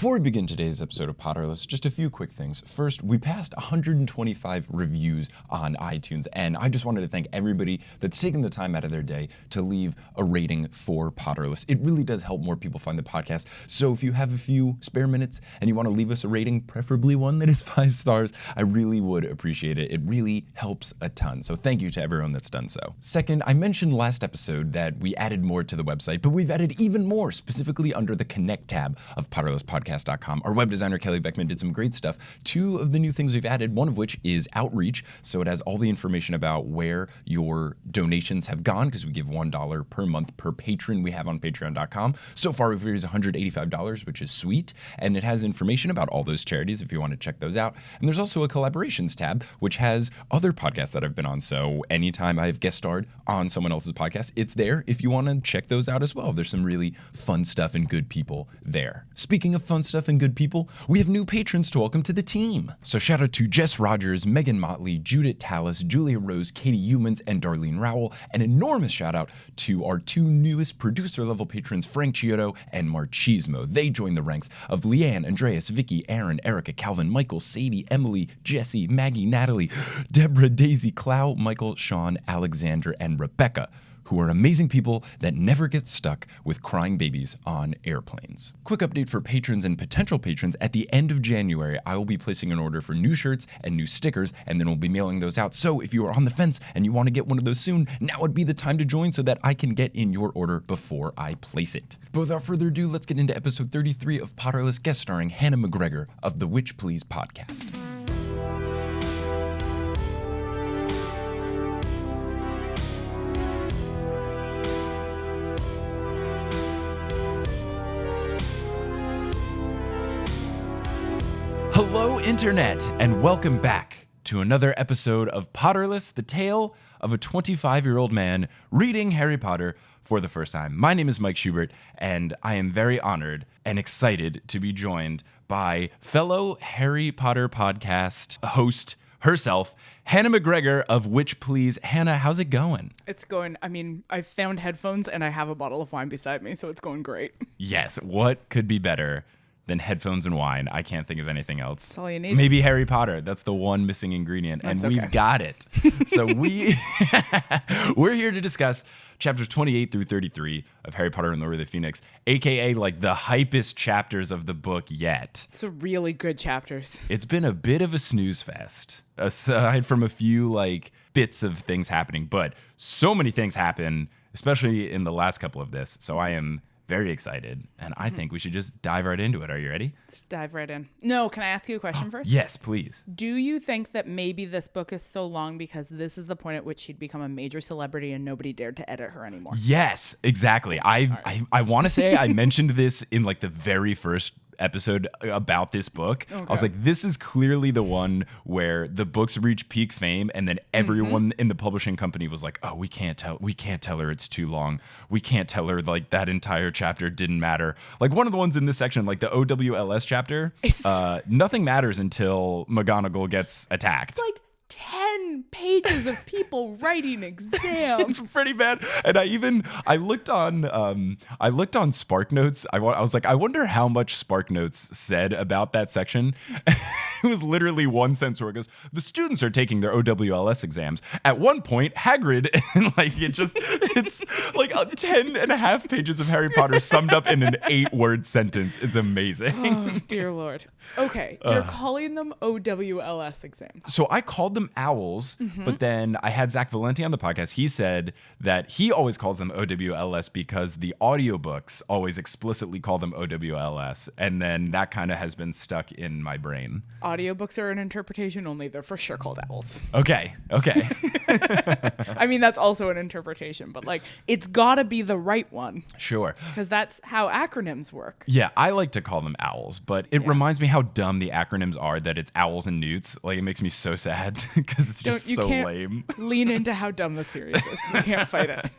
Before we begin today's episode of Potterless, just a few quick things. First, we passed 125 reviews on iTunes, and I just wanted to thank everybody that's taken the time out of their day to leave a rating for Potterless. It really does help more people find the podcast, so if you have a few spare minutes and you want to leave us a rating, preferably one that is 5 stars, I really would appreciate it. It really helps a ton, so thank you to everyone that's done so. Second, I mentioned last episode that we added more to the website, but we've added even more, specifically under the Connect tab of potterlesspodcast.com. Our web designer, Kelly Beckman, did some great stuff. 2 of the new things we've added, one of which is Outreach, so it has all the information about where your donations have gone, because we give $1 per month per patron we have on patreon.com. So far, we've raised $185, which is sweet, and it has information about all those charities if you want to check those out. And there's also a collaborations tab, which has other podcasts that I've been on, so anytime I've guest starred on someone else's podcast, it's there if you want to check those out as well. There's some really fun stuff and good people there. Speaking of fun stuff and good people, we have new patrons to welcome to the team. So shout out to Jess Rogers, Megan Motley, Judith Tallis, Julia Rose, Katie Humans, and Darlene Rowell. An enormous shout out to our 2 newest producer level patrons, Frank Chiodo and Marchismo. They joined the ranks of Leanne, Andreas, Vicky, Aaron, Erica, Calvin, Michael, Sadie, Emily, Jesse, Maggie, Natalie, Deborah, Daisy, Clow, Michael, Sean, Alexander, and Rebecca, who are amazing people that never get stuck with crying babies on airplanes. Quick update for patrons and potential patrons: at the end of January, I will be placing an order for new shirts and new stickers, and then we'll be mailing those out. So if you are on the fence and you want to get one of those soon, now would be the time to join so that I can get in your order before I place it. But without further ado, let's get into episode 33 of Potterless, guest starring Hannah McGregor of the Witch Please podcast. Hello, Internet, and welcome back to another episode of Potterless, the tale of a 25-year-old man reading Harry Potter for the first time. My name is Mike Schubert, and I am very honored and excited to be joined by fellow Harry Potter podcast host herself, Hannah McGregor of Witch Please. Hannah, how's it going? It's going, I found headphones and I have a bottle of wine beside me, so it's going great. Yes, what could be better than headphones and wine? I can't think of anything else. That's all you need. Maybe Harry Potter. That's the one missing ingredient, and we've got it. So we're here to discuss chapters 28 through 33 of Harry Potter and the Order of the Phoenix, aka like the hypest chapters of the book yet. It's really good chapters. It's been a bit of a snooze fest, aside from a few like bits of things happening, but so many things happen, especially in the last couple of this. So I am very excited, and I think we should just dive right into it. Are you ready? Let's dive right in. No, can I ask you a question first? Yes, please. Do you think that maybe this book is so long because this is the point at which she'd become a major celebrity and nobody dared to edit her anymore? Yes, exactly. I want to say I mentioned this in like the very first episode about this book. Okay. I was like, this is clearly the one where the books reach peak fame, and then everyone in the publishing company was like, oh, we can't tell her it's too long. We can't tell her like that entire chapter didn't matter. Like one of the ones in this section, like the OWLS chapter, nothing matters until McGonagall gets attacked. It's like 10 pages of people writing exams. It's pretty bad. And I looked on SparkNotes. I was like, I wonder how much SparkNotes said about that section. It was literally one sentence where it goes, the students are taking their OWLS exams. At one point, Hagrid, and like it's like 10 and a half pages of Harry Potter summed up in an 8-word sentence. It's amazing. Oh, dear Lord. Okay, you're calling them OWLS exams. So I called them owls, but then I had Zach Valenti on the podcast. He said that he always calls them OWLS because the audiobooks always explicitly call them OWLS, and then that kind of has been stuck in my brain. Audiobooks are an interpretation only. They're for sure called owls. Okay. I mean, that's also an interpretation, but like, it's gotta be the right one. Sure. Because that's how acronyms work. Yeah, I like to call them owls, but it reminds me how dumb the acronyms are, that it's owls and newts. Like, it makes me so sad because it's just so lame. Lean into how dumb the series is. You can't fight it.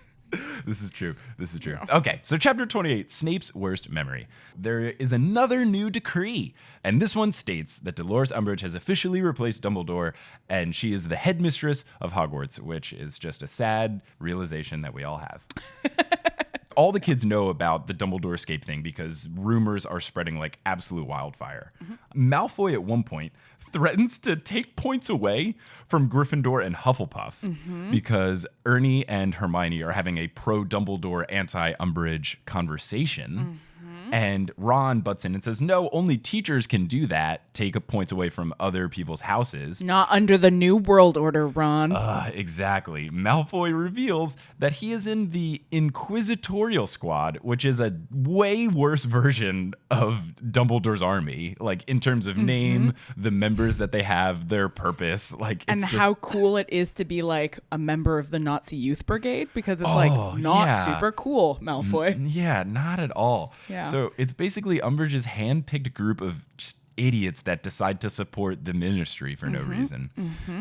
This is true. No. Okay, so chapter 28, Snape's worst memory. There is another new decree, and this one states that Dolores Umbridge has officially replaced Dumbledore, and she is the headmistress of Hogwarts, which is just a sad realization that we all have. all the kids know about the Dumbledore escape thing because rumors are spreading like absolute wildfire. Malfoy at one point threatens to take points away from Gryffindor and Hufflepuff because Ernie and Hermione are having a pro-Dumbledore, anti-Umbridge conversation. And Ron butts in and says, no, only teachers can do that, take points away from other people's houses. Not under the New World Order, Ron. Exactly. Malfoy reveals that he is in the Inquisitorial Squad, which is a way worse version of Dumbledore's army, like in terms of name, the members that they have, their purpose. Like, and how cool it is to be like a member of the Nazi Youth Brigade, because it's not super cool, Malfoy. Yeah, not at all. Yeah. So it's basically Umbridge's hand-picked group of just idiots that decide to support the ministry for no reason.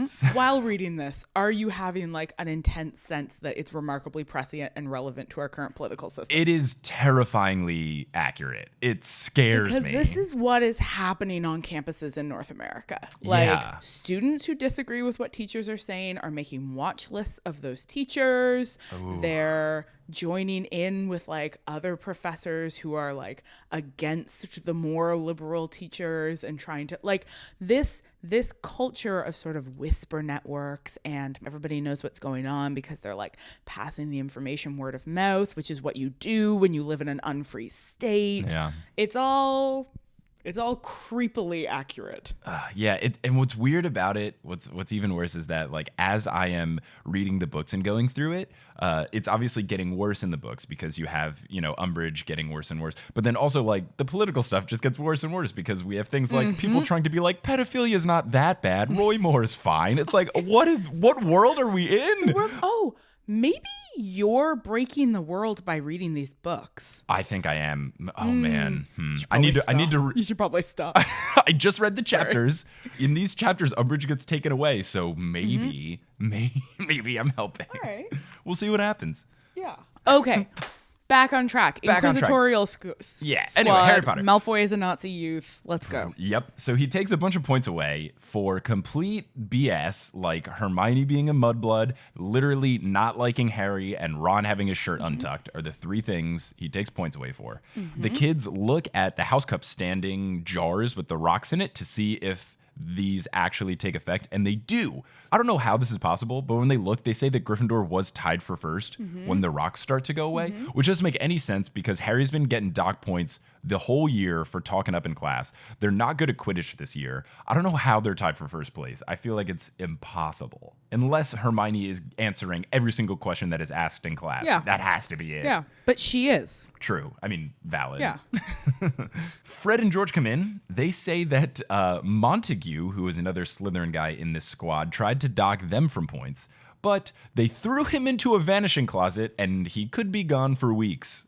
So, while reading this, are you having like an intense sense that it's remarkably prescient and relevant to our current political system? It is terrifyingly accurate. It scares me. Because this is what is happening on campuses in North America. Like, students who disagree with what teachers are saying are making watch lists of those teachers. Ooh. They're joining in with like other professors who are like against the more liberal teachers and trying to like this culture of sort of whisper networks, and everybody knows what's going on because they're like passing the information word of mouth, which is what you do when you live in an unfree state. Yeah. It's all creepily accurate. And what's weird about it, what's even worse is that like as I am reading the books and going through it, it's obviously getting worse in the books because you have, Umbridge getting worse and worse. But then also like the political stuff just gets worse and worse because we have things like people trying to be like, pedophilia is not that bad. Roy Moore is fine. It's like, what world are we in? Maybe you're breaking the world by reading these books. I think I am. Oh man. I need to. You should probably stop. I just read the chapters. In these chapters, Umbridge gets taken away. So maybe I'm helping. All right. We'll see what happens. Yeah. Okay. Back on track. Inquisitorial squad. Anyway, Harry Potter. Malfoy is a Nazi youth. Let's go. Yep. So he takes a bunch of points away for complete BS, like Hermione being a mudblood, literally not liking Harry, and Ron having his shirt untucked are the three things he takes points away for. The kids look at the house cup standing jars with the rocks in it to see if these actually take effect, and they do. I don't know how this is possible, but when they look, they say that Gryffindor was tied for first when the rocks start to go away, which doesn't make any sense because Harry's been getting dock points the whole year for talking up in class. They're not good at Quidditch this year. I don't know how they're tied for first place. I feel like it's impossible. Unless Hermione is answering every single question that is asked in class. Yeah. That has to be it. Yeah, but she is. True. I mean, valid. Yeah. Fred and George come in. They say that Montague, who is another Slytherin guy in this squad, tried to dock them from points, but they threw him into a vanishing closet and he could be gone for weeks.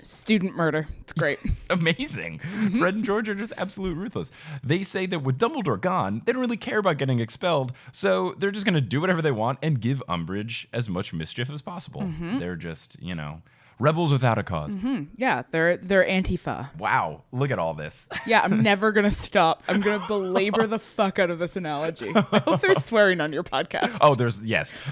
Student murder. It's great. It's amazing. Fred and George are just absolute ruthless. They say that with Dumbledore gone, they don't really care about getting expelled, so they're just going to do whatever they want and give Umbridge as much mischief as possible. They're just, rebels without a cause. Yeah, they're Antifa. Wow, look at all this. Yeah, I'm never gonna stop. I'm gonna belabor the fuck out of this analogy. I hope there's swearing on your podcast. Oh,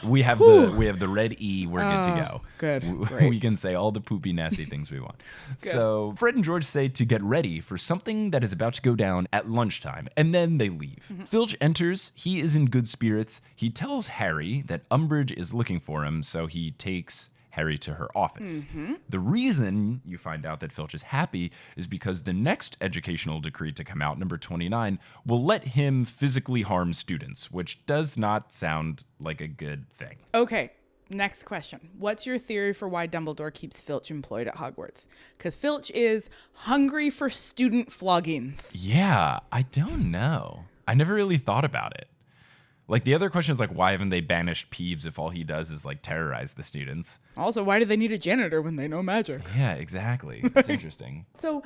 we have the red E. We're good to go. Good. Great. We can say all the poopy, nasty things we want. So Fred and George say to get ready for something that is about to go down at lunchtime, and then they leave. Filch enters. He is in good spirits. He tells Harry that Umbridge is looking for him, so he takes Harry to her office. The reason you find out that Filch is happy is because the next educational decree to come out, number 29, will let him physically harm students, which does not sound like a good thing. Okay, next question. What's your theory for why Dumbledore keeps Filch employed at Hogwarts? Because Filch is hungry for student floggings. Yeah, I don't know. I never really thought about it. Like, the other question is, like, why haven't they banished Peeves if all he does is, like, terrorize the students? Also, why do they need a janitor when they know magic? Yeah, exactly. That's interesting. So,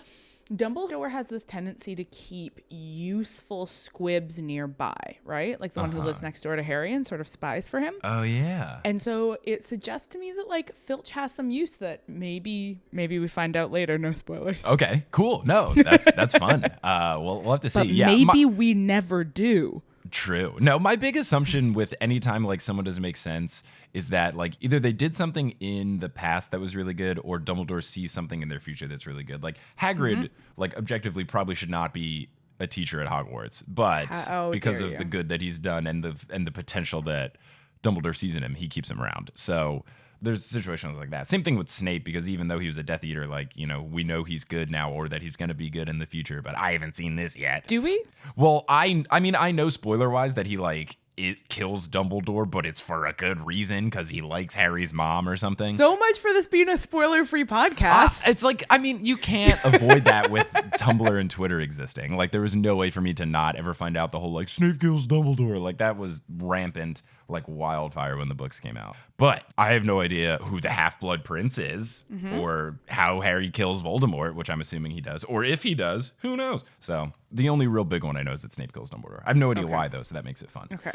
Dumbledore has this tendency to keep useful squibs nearby, right? Like the one who lives next door to Harry and sort of spies for him. Oh, yeah. And so it suggests to me that, like, Filch has some use that maybe we find out later. No spoilers. Okay, cool. No, that's fun. We'll have to see. But maybe we never do. True. No, my big assumption with any time like someone doesn't make sense is that like either they did something in the past that was really good, or Dumbledore sees something in their future that's really good. Like Hagrid, like objectively probably should not be a teacher at Hogwarts, but because of the good that he's done and the potential that Dumbledore sees in him, he keeps him around. So there's situations like that. Same thing with Snape, because even though he was a Death Eater, like, you know, we know he's good now, or that he's going to be good in the future, but I haven't seen this yet. Do we? Well, I mean, I know spoiler-wise that he, like, it kills Dumbledore, but it's for a good reason, because he likes Harry's mom or something. So much for this being a spoiler-free podcast. It's like, I mean, you can't avoid that with Tumblr and Twitter existing. Like, there was no way for me to not ever find out the whole, like, Snape kills Dumbledore. Like, that was rampant like wildfire when the books came out. But I have no idea who the Half-Blood Prince is, or how Harry kills Voldemort, which I'm assuming he does. Or if he does, who knows? So the only real big one I know is that Snape kills Dumbledore. I have no idea why, though, so that makes it fun. Okay.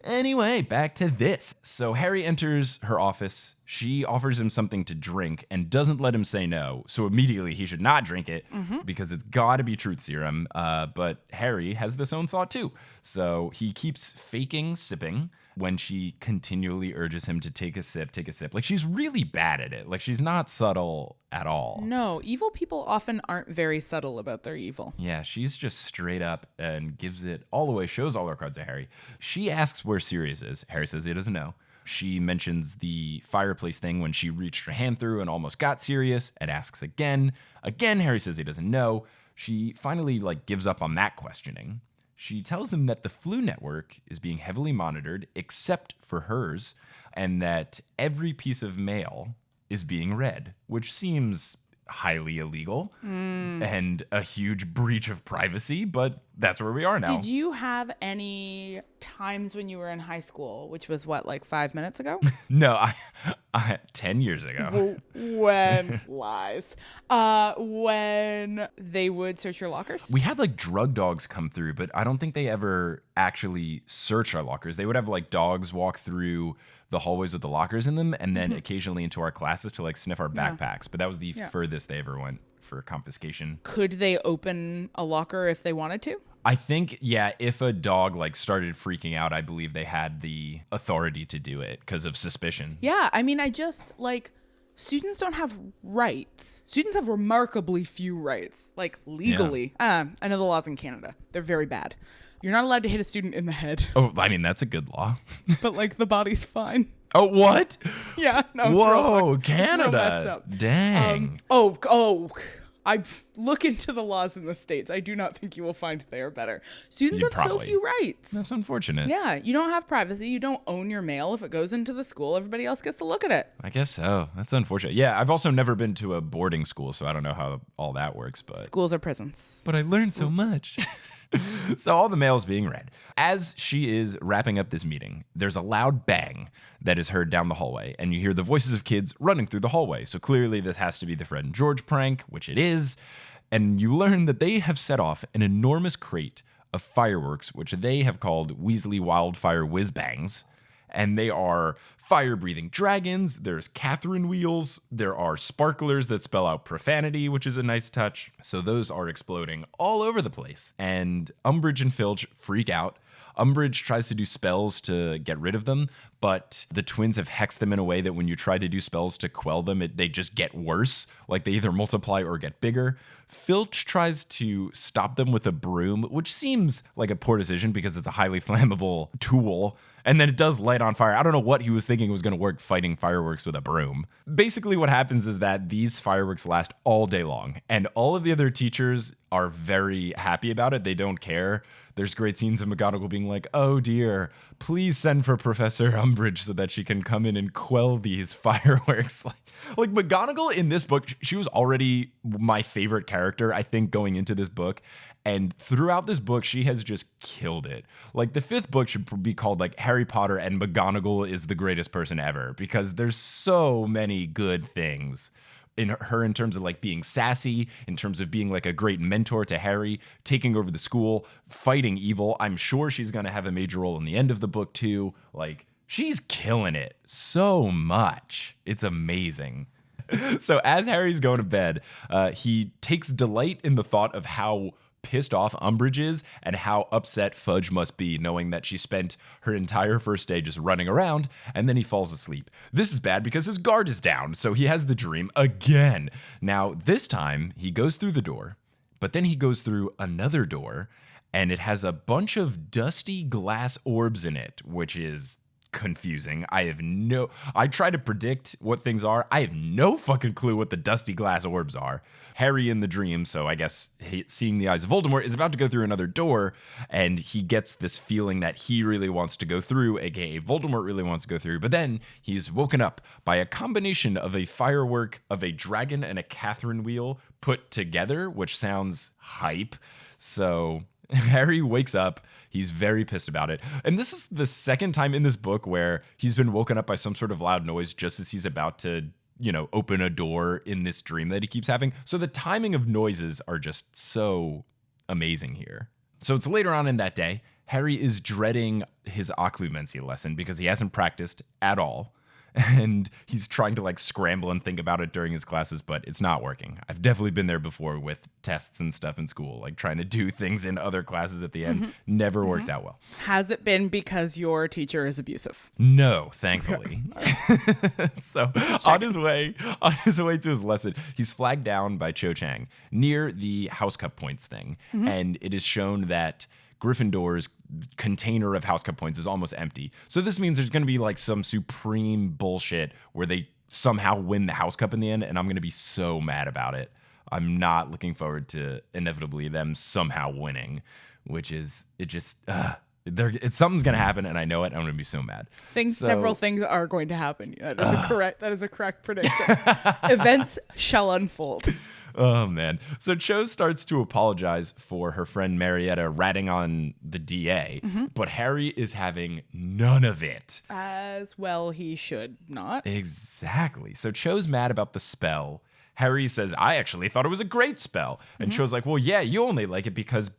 Anyway, back to this. So Harry enters her office. She offers him something to drink and doesn't let him say no. So immediately he should not drink it because it's got to be truth serum. But Harry has this own thought too. So he keeps faking sipping when she continually urges him to take a sip, take a sip. Like, she's really bad at it. Like, she's not subtle at all. No, evil people often aren't very subtle about their evil. Yeah, she's just straight up and gives it all away, shows all her cards to Harry. She asks where Sirius is. Harry says he doesn't know. She mentions the fireplace thing when she reached her hand through and almost got Sirius, and asks again. Again, Harry says he doesn't know. She finally, like, gives up on that questioning. She tells him that the Flu Network is being heavily monitored, except for hers, and that every piece of mail is being read, which seems highly illegal and a huge breach of privacy, but that's where we are now. Did you have any times when you were in high school, which was what, like 5 minutes ago? No, I 10 years ago. When lies. When they would search your lockers? We had like drug dogs come through, but I don't think they ever actually search our lockers. They would have like dogs walk through the hallways with the lockers in them, and then occasionally into our classes to like sniff our backpacks. But that was the furthest they ever went for confiscation. Could they open a locker if they wanted to? I think, yeah, if a dog like started freaking out, I believe they had the authority to do it because of suspicion. Yeah, I mean, I just like, students don't have rights. Students have remarkably few rights, like legally. I know the laws in Canada. They're very bad. You're not allowed to hit a student in the head. Oh, I mean, that's a good law. But like the body's fine. Oh, what? Yeah, no. Whoa, it's real Canada. It's real messed up. Dang. I look into the laws in the States. I do not think you will find they are better. Students have so few rights. That's unfortunate. Yeah, you don't have privacy. You don't own your mail. If it goes into the school, everybody else gets to look at it. I guess so. That's unfortunate. Yeah, I've also never been to a boarding school, so I don't know how all that works. But schools are prisons. But I learned so much. So all the mail is being read. As she is wrapping up this meeting, there's a loud bang that is heard down the hallway, and you hear the voices of kids running through the hallway. So clearly this has to be the Fred and George prank, which it is. And you learn that they have set off an enormous crate of fireworks, which they have called Weasley Wildfire Whiz-Bangs. And they are fire-breathing dragons, there's Catherine wheels, there are sparklers that spell out profanity, which is a nice touch. So those are exploding all over the place. And Umbridge and Filch freak out. Umbridge tries to do spells to get rid of them, but the twins have hexed them in a way that when you try to do spells to quell them, they just get worse. Like they either multiply or get bigger. Filch tries to stop them with a broom, which seems like a poor decision because it's a highly flammable tool. And then it does light on fire. I don't know what he was thinking was going to work fighting fireworks with a broom. Basically what happens is that these fireworks last all day long, and all of the other teachers are very happy about it. They don't care. There's great scenes of McGonagall being like, oh dear, please send for Professor Umbridge so that she can come in and quell these fireworks. Like McGonagall in this book, she was already my favorite character, I think, going into this book. And throughout this book, she has just killed it. Like the fifth book should be called like Harry Potter and McGonagall is the greatest person ever, because there's so many good things in her in terms of like being sassy, in terms of being like a great mentor to Harry, taking over the school, fighting evil. I'm sure she's going to have a major role in the end of the book too. Like she's killing it so much. It's amazing. So as Harry's going to bed, he takes delight in the thought of how pissed off Umbridge is and how upset Fudge must be knowing that she spent her entire first day just running around and then he falls asleep. This is bad because his guard is down, so he has the dream again. Now, this time he goes through the door, but then he goes through another door and it has a bunch of dusty glass orbs in it, which is confusing. I try to predict what things are. I have no fucking clue what the dusty glass orbs are. Harry in the dream, so I guess seeing the eyes of Voldemort, is about to go through another door, and he gets this feeling that he really wants to go through, aka Voldemort really wants to go through, but then he's woken up by a combination of a firework of a dragon and a Catherine wheel put together, which sounds hype. So Harry wakes up. He's very pissed about it. And this is the second time in this book where he's been woken up by some sort of loud noise just as he's about to, open a door in this dream that he keeps having. So the timing of noises are just so amazing here. So it's later on in that day. Harry is dreading his occlumency lesson because he hasn't practiced at all. And he's trying to scramble and think about it during his classes, but it's not working. I've definitely been there before with tests and stuff in school, trying to do things in other classes at the end. Never works out well. Has it been because your teacher is abusive? No, thankfully. So on his way to his lesson, he's flagged down by Cho Chang near the house cup points thing. And it is shown that Gryffindor's container of house cup points is almost empty. So this means there's going to be some supreme bullshit where they somehow win the house cup in the end, and I'm going to be so mad about it. I'm not looking forward to inevitably them somehow winning, which is, something's going to happen, and I know it. I'm going to be so mad. Several things are going to happen. That is a correct prediction. Events shall unfold. Oh, man. So Cho starts to apologize for her friend Marietta ratting on the DA, but Harry is having none of it. As well he should not. Exactly. So Cho's mad about the spell. Harry says, I actually thought it was a great spell. And Cho's like, well, yeah, you only like it because,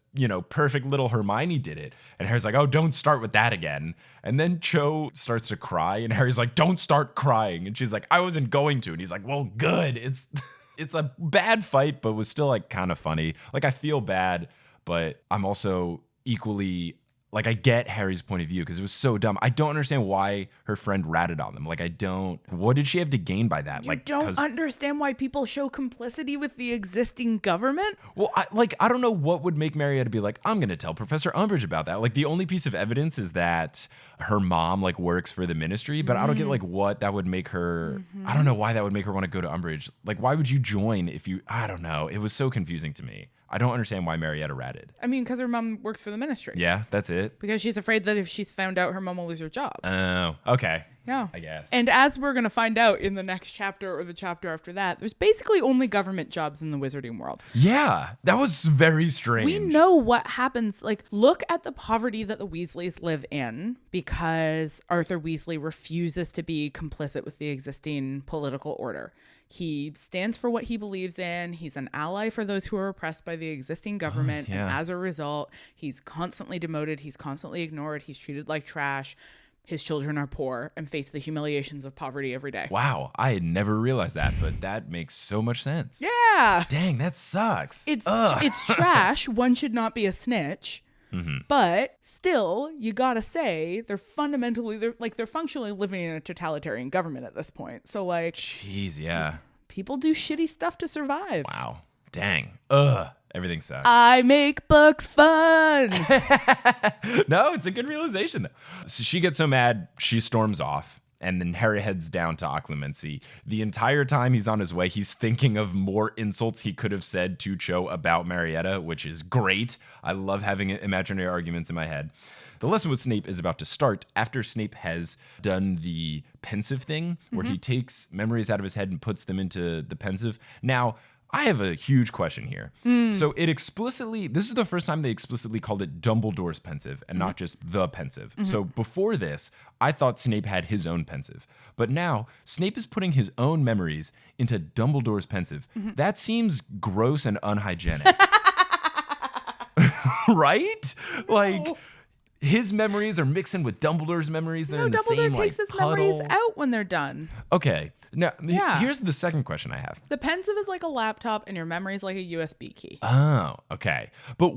perfect little Hermione did it. And Harry's like, oh, don't start with that again. And then Cho starts to cry, and Harry's like, don't start crying. And she's like, I wasn't going to. And he's like, well, good. It's a bad fight, but was still kind of funny. I feel bad, but I'm also equally I get Harry's point of view because it was so dumb. I don't understand why her friend ratted on them. What did she have to gain by that? You don't understand why people show complicity with the existing government? Well, I don't know what would make Marietta be like, I'm going to tell Professor Umbridge about that. The only piece of evidence is that her mom works for the ministry, but I don't get what that would make her, I don't know why that would make her want to go to Umbridge. Why would you join if you, I don't know. It was so confusing to me. I don't understand why Marietta ratted. I mean, because her mom works for the ministry. Yeah, that's it. Because she's afraid that if she's found out, her mom will lose her job. Oh, okay. Yeah. I guess. And as we're going to find out in the next chapter or the chapter after that, there's basically only government jobs in the wizarding world. Yeah, that was very strange. We know what happens. Look at the poverty that the Weasleys live in because Arthur Weasley refuses to be complicit with the existing political order. He stands for what he believes in. He's an ally for those who are oppressed by the existing government. And as a result, he's constantly demoted. He's constantly ignored. He's treated like trash. His children are poor and face the humiliations of poverty every day. Wow. I had never realized that, but that makes so much sense. Yeah. Dang, that sucks. It's trash. One should not be a snitch. But still, you gotta say they're functionally living in a totalitarian government at this point. So jeez, yeah, people do shitty stuff to survive. Wow, dang, everything sucks. I make books fun. No, it's a good realization though. So she gets so mad, she storms off. And then Harry heads down to Occlumency. The entire time he's on his way, he's thinking of more insults he could have said to Cho about Marietta, which is great. I love having imaginary arguments in my head. The lesson with Snape is about to start after Snape has done the pensive thing, where he takes memories out of his head and puts them into the pensive. Now, I have a huge question here. So this is the first time they explicitly called it Dumbledore's pensive and not just the pensive. So before this, I thought Snape had his own pensive. But now Snape is putting his own memories into Dumbledore's pensive. That seems gross and unhygienic. Right? his memories are mixing with Dumbledore's memories. They're No, in the Dumbledore same takes like his memories puddle. out when they're done. Okay. Now, Yeah. here's the second question I have. The pensive is like a laptop and your memory is like a USB key. Oh, okay. But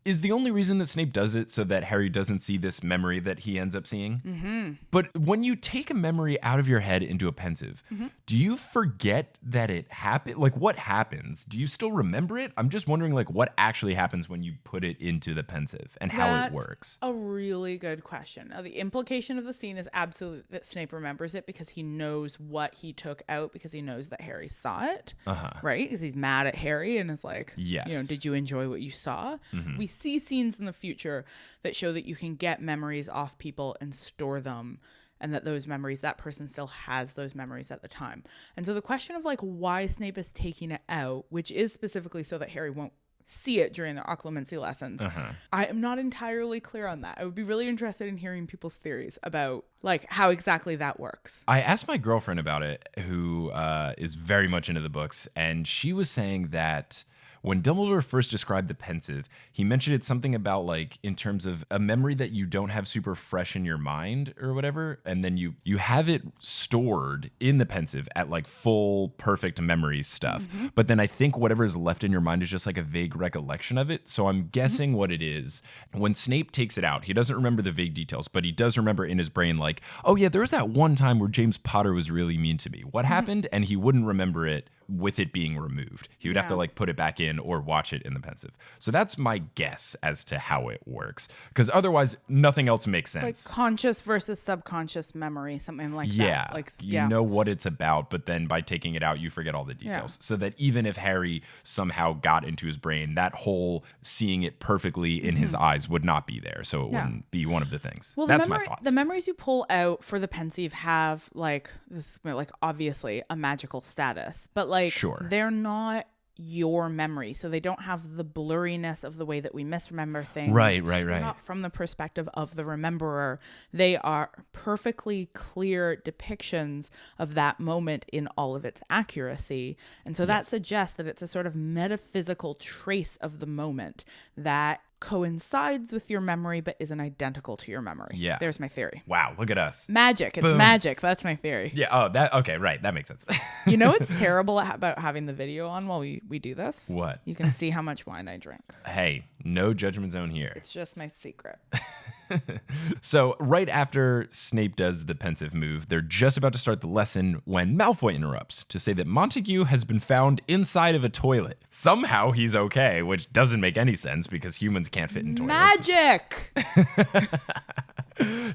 is the only reason that Snape does it so that Harry doesn't see this memory that he ends up seeing? Mm-hmm. But when you take a memory out of your head into a pensive, do you forget that it happened? Like, what happens? Do you still remember it? I'm just wondering, like, what actually happens when you put it into the pensive and how it works. A really good question. Now, the implication of the scene is absolutely that Snape remembers it because he knows what he took out because he knows that Harry saw it, right? Because he's mad at Harry and is like, Yes. did you enjoy what you saw? We see scenes in the future that show that you can get memories off people and store them, and that those memories, that person still has those memories at the time. And so the question of like why Snape is taking it out, which is specifically so that Harry won't see it during their occlumency lessons. I am not entirely clear on that. I would be really interested in hearing people's theories about like how exactly that works. I asked my girlfriend about it, who is very much into the books, and she was saying that when Dumbledore first described the pensive, he mentioned it's something about like in terms of a memory that you don't have super fresh in your mind or whatever, and then you have it stored in the pensive at like full perfect memory stuff. But then I think whatever is left in your mind is just like a vague recollection of it. So I'm guessing what it is. When Snape takes it out, he doesn't remember the vague details, but he does remember in his brain like, oh yeah, there was that one time where James Potter was really mean to me. What happened? And he wouldn't remember it with it being removed. He would have to like put it back in or watch it in the pensive. So that's my guess as to how it works, because otherwise nothing else makes sense. Like conscious versus subconscious memory, something like that. Like you know what it's about, but then by taking it out, you forget all the details. So that even if Harry somehow got into his brain, that whole seeing it perfectly in his eyes would not be there. So it wouldn't be one of the things. Well, that's my thought. The memories you pull out for the pensive have like this, like obviously a magical status, but like they're not your memory, so they don't have the blurriness of the way that we misremember things. Right. They're not from the perspective of the rememberer. They are perfectly clear depictions of that moment in all of its accuracy, and so that suggests that it's a sort of metaphysical trace of the moment that coincides with your memory but isn't identical to your memory. Yeah. There's my theory. Wow, look at us. Magic. It's magic. That's my theory. Yeah. Oh, that okay, right. That makes sense. You know what's terrible about having the video on while we do this? What? You can see how much wine I drink. Hey, no judgment zone here. It's just my secret. So right after Snape does the pensive move, they're just about to start the lesson when Malfoy interrupts to say that Montague has been found inside of a toilet. Somehow he's okay, which doesn't make any sense because humans can't fit in toilets. Magic!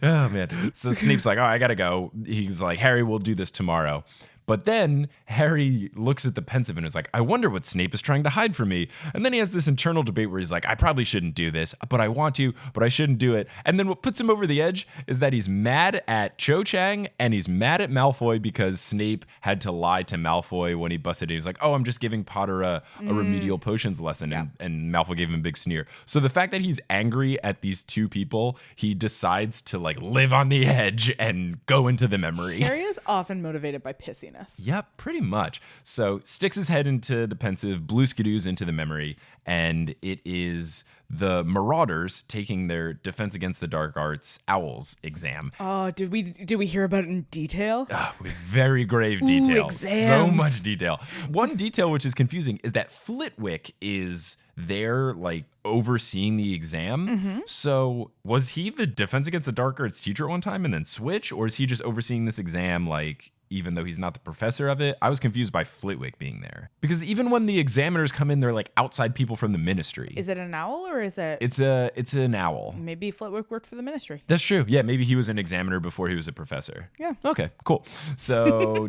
Oh, man. So Snape's like, oh, I gotta go. He's like, Harry, we'll do this tomorrow. But then Harry looks at the pensive and is like, I wonder what Snape is trying to hide from me. And then he has this internal debate where he's like, I probably shouldn't do this, but I want to, but I shouldn't do it. And then what puts him over the edge is that he's mad at Cho Chang and he's mad at Malfoy because Snape had to lie to Malfoy when he busted it. He's like, oh, I'm just giving Potter a remedial potions lesson. And Malfoy gave him a big sneer. So the fact that he's angry at these two people, he decides to like live on the edge and go into the memory. Harry is often motivated by pissiness. Yep, pretty much. So sticks his head into the pensive, blue skidoos into the memory, and it is the Marauders taking their Defense Against the Dark Arts Owls exam. Oh, did we hear about it in detail? With very grave detail. Exams. So much detail. One detail which is confusing is that Flitwick is there, like, overseeing the exam. So was he the Defense Against the Dark Arts teacher at one time and then switch? Or is he just overseeing this exam, like, even though he's not the professor of it? I was confused by Flitwick being there. Because even when the examiners come in, they're like outside people from the ministry. Is it an owl or is it? It's an owl. Maybe Flitwick worked for the ministry. That's true. Yeah, maybe he was an examiner before he was a professor. Yeah. Okay, cool. So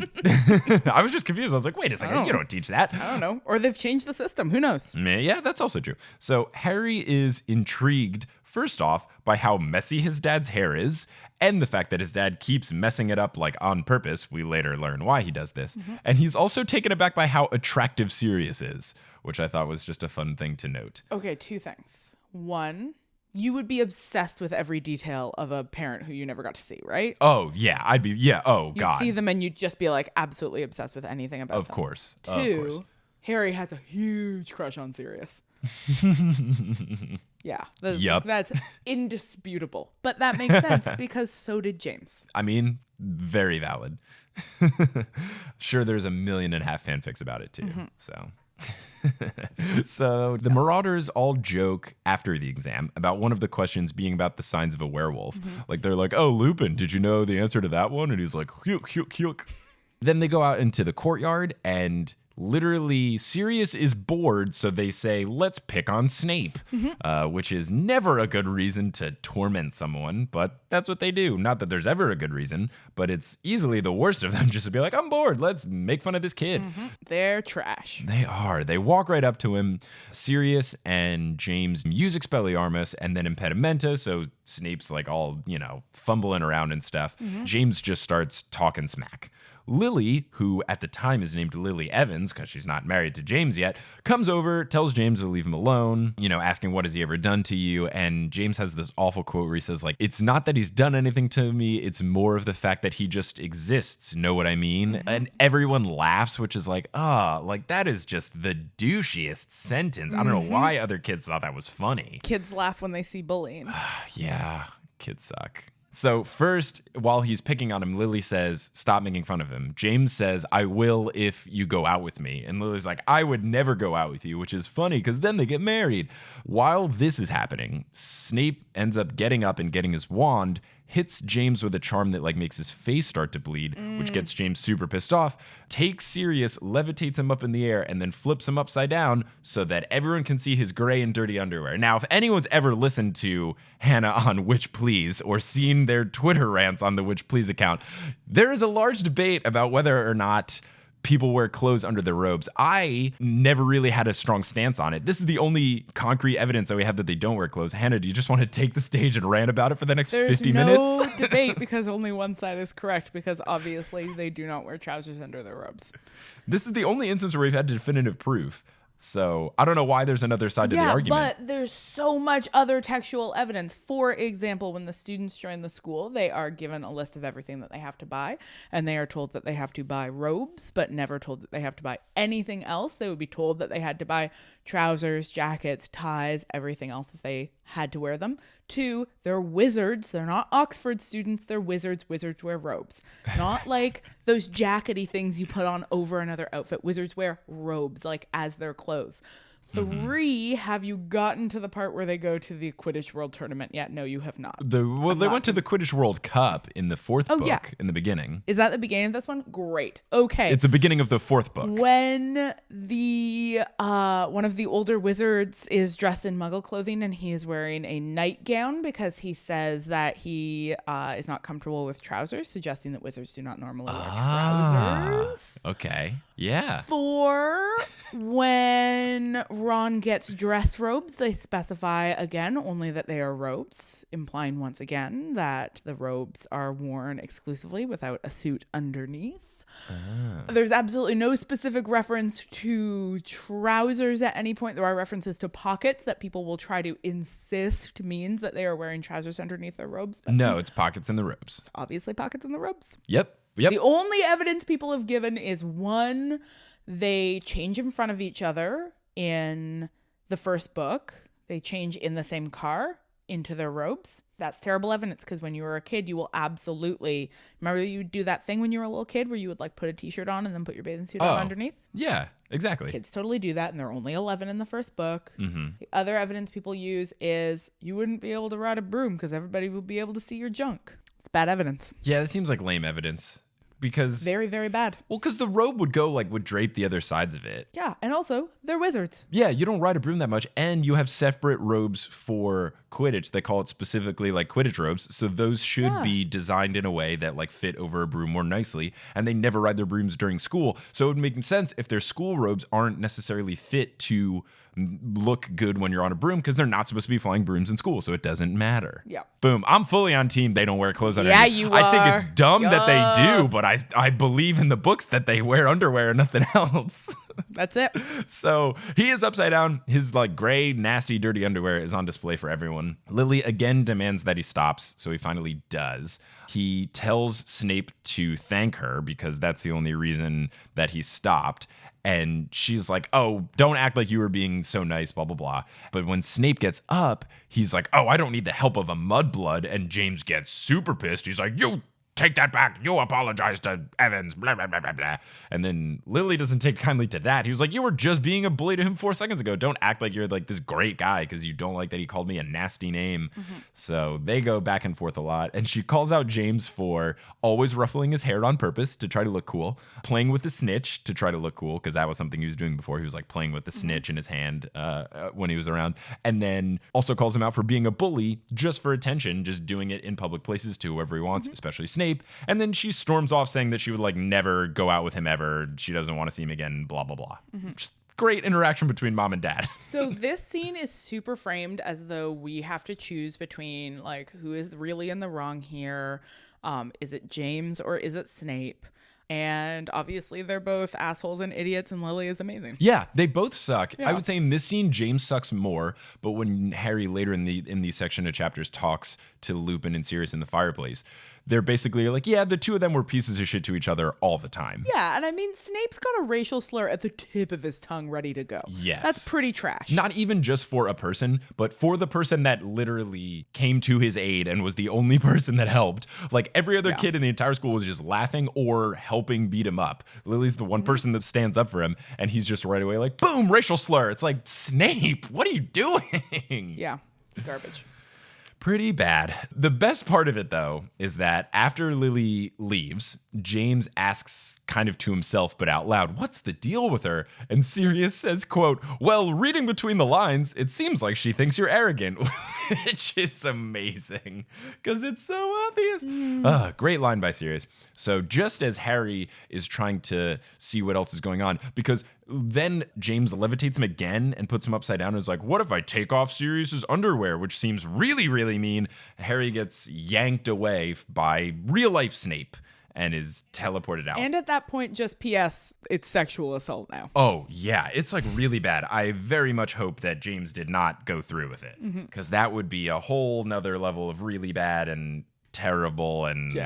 I was just confused. I was like, wait a second, you don't teach that. I don't know. Or they've changed the system. Who knows? Yeah, that's also true. So Harry is intrigued, first off, by how messy his dad's hair is, and the fact that his dad keeps messing it up like on purpose. We later learn why he does this. And he's also taken aback by how attractive Sirius is, which I thought was just a fun thing to note. Okay, two things. One, you would be obsessed with every detail of a parent who you never got to see, right? Oh, yeah. I'd be, yeah. Oh, God. You'd see them and you'd just be like absolutely obsessed with anything about them. Of course. Two, Harry has a huge crush on Sirius. Yeah, that's indisputable. But that makes sense because so did James. I mean, very valid. Sure, there's 1.5 million fanfics about it too. So. So the Marauders all joke after the exam about one of the questions being about the signs of a werewolf. Like they're like, "Oh, Lupin, did you know the answer to that one?" And he's like, "Hyuk, hyuk, hyuk." Then they go out into the courtyard and literally Sirius is bored, so they say, "Let's pick on Snape," which is never a good reason to torment someone, but that's what they do. Not that there's ever a good reason, but it's easily the worst of them just to be like, "I'm bored, let's make fun of this kid." They're trash. They are. They walk right up to him. Sirius and James use Expelliarmus and then Impedimenta, so Snape's like all, fumbling around and stuff. James just starts talking smack. Lily, who at the time is named Lily Evans because she's not married to James yet, comes over, tells James to leave him alone, asking what has he ever done to you. And James has this awful quote where he says, like, "It's not that he's done anything to me. It's more of the fact that he just exists. Know what I mean?" And everyone laughs, which is like, that is just the douchiest sentence. I don't know why other kids thought that was funny. Kids laugh when they see bullying. Yeah, kids suck. So first, while he's picking on him, Lily says, "Stop making fun of him." James says, "I will if you go out with me." And Lily's like, "I would never go out with you," which is funny because then they get married. While this is happening, Snape ends up getting up and getting his wand, hits James with a charm that makes his face start to bleed, which gets James super pissed off, takes Sirius, levitates him up in the air, and then flips him upside down so that everyone can see his gray and dirty underwear. Now, if anyone's ever listened to Hannah on Witch Please or seen their Twitter rants on the Witch Please account, there is a large debate about whether or not people wear clothes under their robes. I never really had a strong stance on it. This is the only concrete evidence that we have that they don't wear clothes. Hannah, do you just want to take the stage and rant about it for the next 50 minutes? There's no debate because only one side is correct because obviously they do not wear trousers under their robes. This is the only instance where we've had definitive proof. So I don't know why there's another side to the argument. But there's so much other textual evidence. For example, when the students join the school, they are given a list of everything that they have to buy, and they are told that they have to buy robes, but never told that they have to buy anything else. They would be told that they had to buy trousers, jackets, ties, everything else if they had to wear them. 2, they're wizards. They're not Oxford students. They're wizards. Wizards wear robes. Not like those jackety things you put on over another outfit. Wizards wear robes, as their clothes. 3, have you gotten to the part where they go to the Quidditch World Tournament yet? No, you have not. They went to the Quidditch World Cup in the 4th book in the beginning. Is that the beginning of this one? Great. Okay. It's the beginning of the 4th book. When the one of the older wizards is dressed in Muggle clothing and he is wearing a nightgown because he says that he is not comfortable with trousers, suggesting that wizards do not normally wear trousers. Okay. Yeah. 4, when Ron gets dress robes, they specify again only that they are robes, implying once again that the robes are worn exclusively without a suit underneath. There's absolutely no specific reference to trousers at any point. There are references to pockets that people will try to insist means that they are wearing trousers underneath their robes. But no, it's pockets in the robes. It's obviously pockets in the robes. Yep. The only evidence people have given is 1, they change in front of each other in the first book. They change in the same car into their robes. That's terrible evidence because when you were a kid, you will absolutely remember you would do that thing when you were a little kid where you would put a t-shirt on and then put your bathing suit on underneath. Yeah, exactly. Kids totally do that, and they're only 11 in the first book. The other evidence people use is you wouldn't be able to ride a broom because everybody would be able to see your junk. It's bad evidence. Yeah, that seems like lame evidence. Because very, very bad. Well, because the robe would would drape the other sides of it. Yeah, and also they're wizards. Yeah, you don't ride a broom that much, and you have separate robes for Quidditch. They call it specifically Quidditch robes, so those should be designed in a way that fit over a broom more nicely. And they never ride their brooms during school, so it would make sense if their school robes aren't necessarily fit to look good when you're on a broom because they're not supposed to be flying brooms in school, so it doesn't matter. Yeah. Boom. I'm fully on team they don't wear clothes underneath. Yeah, you are. I think it's dumb that they do, but I believe in the books that they wear underwear and nothing else. That's it. So he is upside down. His gray, nasty, dirty underwear is on display for everyone. Lily again demands that he stops, so he finally does. He tells Snape to thank her because that's the only reason that he stopped. And she's like, oh, don't act like you were being so nice, blah, blah, blah. But when Snape gets up, he's like, oh, I don't need the help of a mudblood. And James gets super pissed. He's like, you take that back. You apologize to Evans, blah, blah, blah, blah, blah. And then Lily doesn't take kindly to that. He was like, you were just being a bully to him 4 seconds ago. Don't act like you're like this great guy because you don't like that he called me a nasty name. So they go back and forth a lot. And she calls out James for always ruffling his hair on purpose to try to look cool, playing with the snitch to try to look cool, because that was something he was doing before. He was like playing with the snitch in his hand when he was around. And then also calls him out for being a bully just for attention, just doing it in public places to whoever he wants, especially Snape. And then she storms off saying that she would like never go out with him ever. She doesn't want to see him again, blah, blah, blah. Just great interaction between mom and dad. So this scene is super framed as though we have to choose between like who is really in the wrong here. Is it James or is it Snape? And obviously they're both assholes and idiots, and Lily is amazing. Yeah, they both suck. Yeah. I would say in this scene, James sucks more. But when Harry later in the section of chapters talks to Lupin and Sirius in the fireplace, they're basically like, yeah, the two of them were pieces of shit to each other all the time. Yeah, and I mean, Snape's got a racial slur at the tip of his tongue ready to go. Yes. That's pretty trash. Not even just for a person, but for the person that literally came to his aid and was the only person that helped. Like every other kid in the entire school was just laughing or helping beat him up. Lily's the one person that stands up for him, and he's just right away like, boom, racial slur. It's like, Snape, what are you doing? Yeah, it's garbage. Pretty bad. The best part of it, though, is that after Lily leaves, James asks kind of to himself, but out loud, what's the deal with her? And Sirius says, quote, well, reading between the lines, it seems like she thinks you're arrogant, which is amazing because it's so obvious. Great line by Sirius. So just as Harry is trying to see what else is going on, because then James levitates him again and puts him upside down and is like, what if I take off Sirius's underwear, which seems really, really mean. Harry gets yanked away by real life Snape and is teleported out. And at that point, just P.S., it's sexual assault now. Oh, yeah. It's like really bad. I very much hope that James did not go through with it, because that would be a whole nother level of really bad and terrible and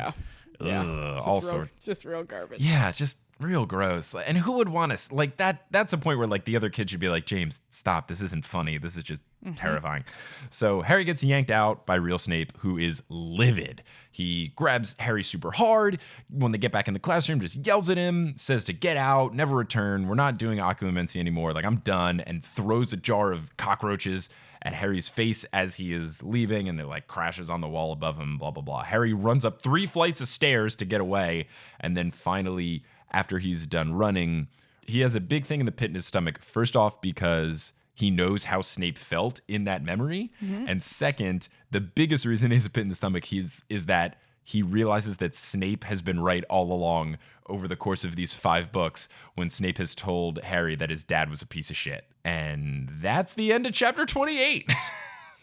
all sorts. Just real garbage. Yeah, just real gross. And who would want to, like, that's a point where, like, the other kid should be like, James, stop. This isn't funny. This is just terrifying. So Harry gets yanked out by real Snape, who is livid. He grabs Harry super hard. When they get back in the classroom, just yells at him, says to get out, never return. We're not doing occlumency anymore. Like, I'm done. And throws a jar of cockroaches at Harry's face as he is leaving, and it like crashes on the wall above him, blah, blah, blah. Harry runs up 3 flights of stairs to get away. And then finally, after he's done running, he has a big thing in the pit in his stomach. First off, because he knows how Snape felt in that memory. And second, the biggest reason he has a pit in the stomach is that he realizes that Snape has been right all along over the course of these 5 books, when Snape has told Harry that his dad was a piece of shit. And that's the end of chapter 28.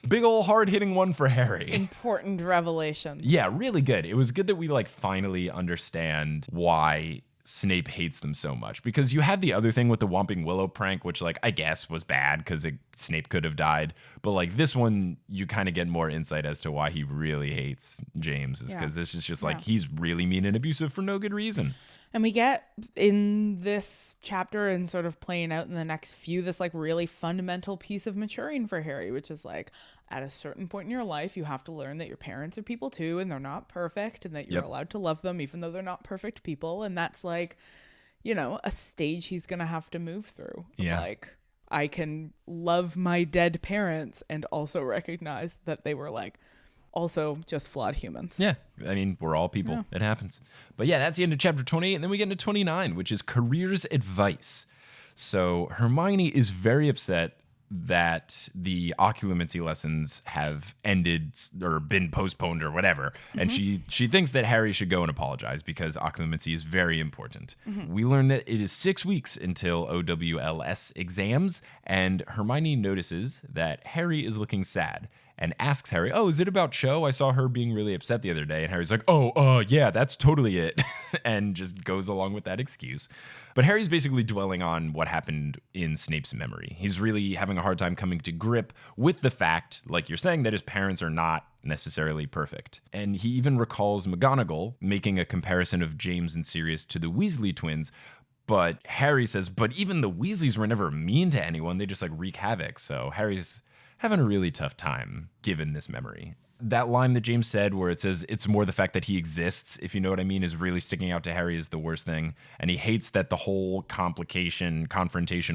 Big ol' hard-hitting one for Harry. Important revelations. Yeah, really good. It was good that we like finally understand why Snape hates them so much, because you had the other thing with the Whomping Willow prank, which like I guess was bad because Snape could have died, but like this one you kind of get more insight as to why he really hates James, is because this is just like he's really mean and abusive for no good reason. And we get in this chapter and sort of playing out in the next few this like really fundamental piece of maturing for Harry, which is like at a certain point in your life, you have to learn that your parents are people too, and they're not perfect, and that you're allowed to love them even though they're not perfect people. And that's like, you know, a stage he's going to have to move through. Yeah. Like, I can love my dead parents and also recognize that they were like also just flawed humans. Yeah. I mean, we're all people. Yeah. It happens. But yeah, that's the end of chapter 28. And then we get into 29, which is careers advice. So Hermione is very upset that the occlumency lessons have ended or been postponed or whatever. And she thinks that Harry should go and apologize because occlumency is very important. We learn that it is 6 weeks until OWLS exams, and Hermione notices that Harry is looking sad and asks Harry, oh, is it about Cho? I saw her being really upset the other day. And Harry's like, yeah, that's totally it. And just goes along with that excuse. But Harry's basically dwelling on what happened in Snape's memory. He's really having a hard time coming to grip with the fact, like you're saying, that his parents are not necessarily perfect. And he even recalls McGonagall making a comparison of James and Sirius to the Weasley twins, But Harry says, but even the Weasleys were never mean to anyone. They just like wreak havoc. So Harry's having a really tough time given this memory. That line that James said where it says it's more the fact that he exists, if you know what I mean, is really sticking out to Harry as the worst thing. And he hates that the whole confrontation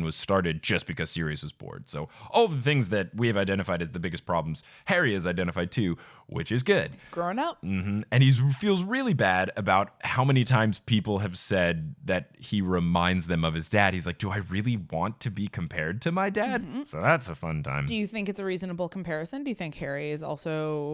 was started just because Sirius was bored. So all of the things that we have identified as the biggest problems, Harry has identified too, which is good. He's growing up. Mm-hmm. And he feels really bad about how many times people have said that he reminds them of his dad. He's like, do I really want to be compared to my dad? Mm-hmm. So that's a fun time. Do you think it's a reasonable comparison? Do you think Harry is also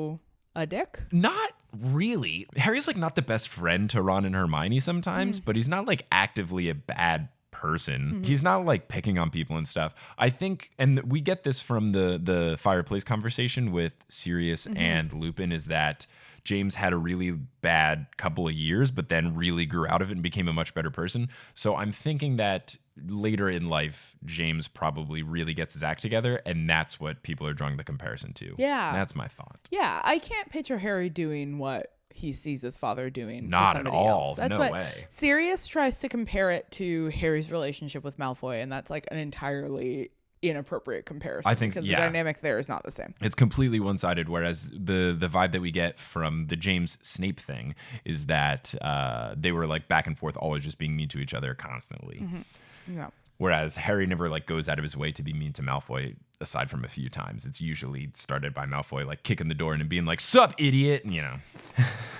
a dick? Not really. Harry's like not the best friend to Ron and Hermione sometimes, but he's not like actively a bad person. Mm-hmm. He's not like picking on people and stuff. I think, and we get this from the fireplace conversation with Sirius and Lupin, is that James had a really bad couple of years, but then really grew out of it and became a much better person. So I'm thinking that later in life, James probably really gets his act together, and that's what people are drawing the comparison to. Yeah. That's my thought. Yeah, I can't picture Harry doing what he sees his father doing. Not to at somebody all. Else. That's no what way. Sirius tries to compare it to Harry's relationship with Malfoy, and that's like an entirely inappropriate comparison. I think, because yeah, the dynamic there is not the same. It's completely one-sided, whereas the vibe that we get from the James Snape thing is that they were like back and forth, always just being mean to each other constantly. Mm-hmm. Yeah. Whereas Harry never like goes out of his way to be mean to Malfoy, aside from a few times. It's usually started by Malfoy like kicking the door in and being like, "Sup, idiot," and, you know.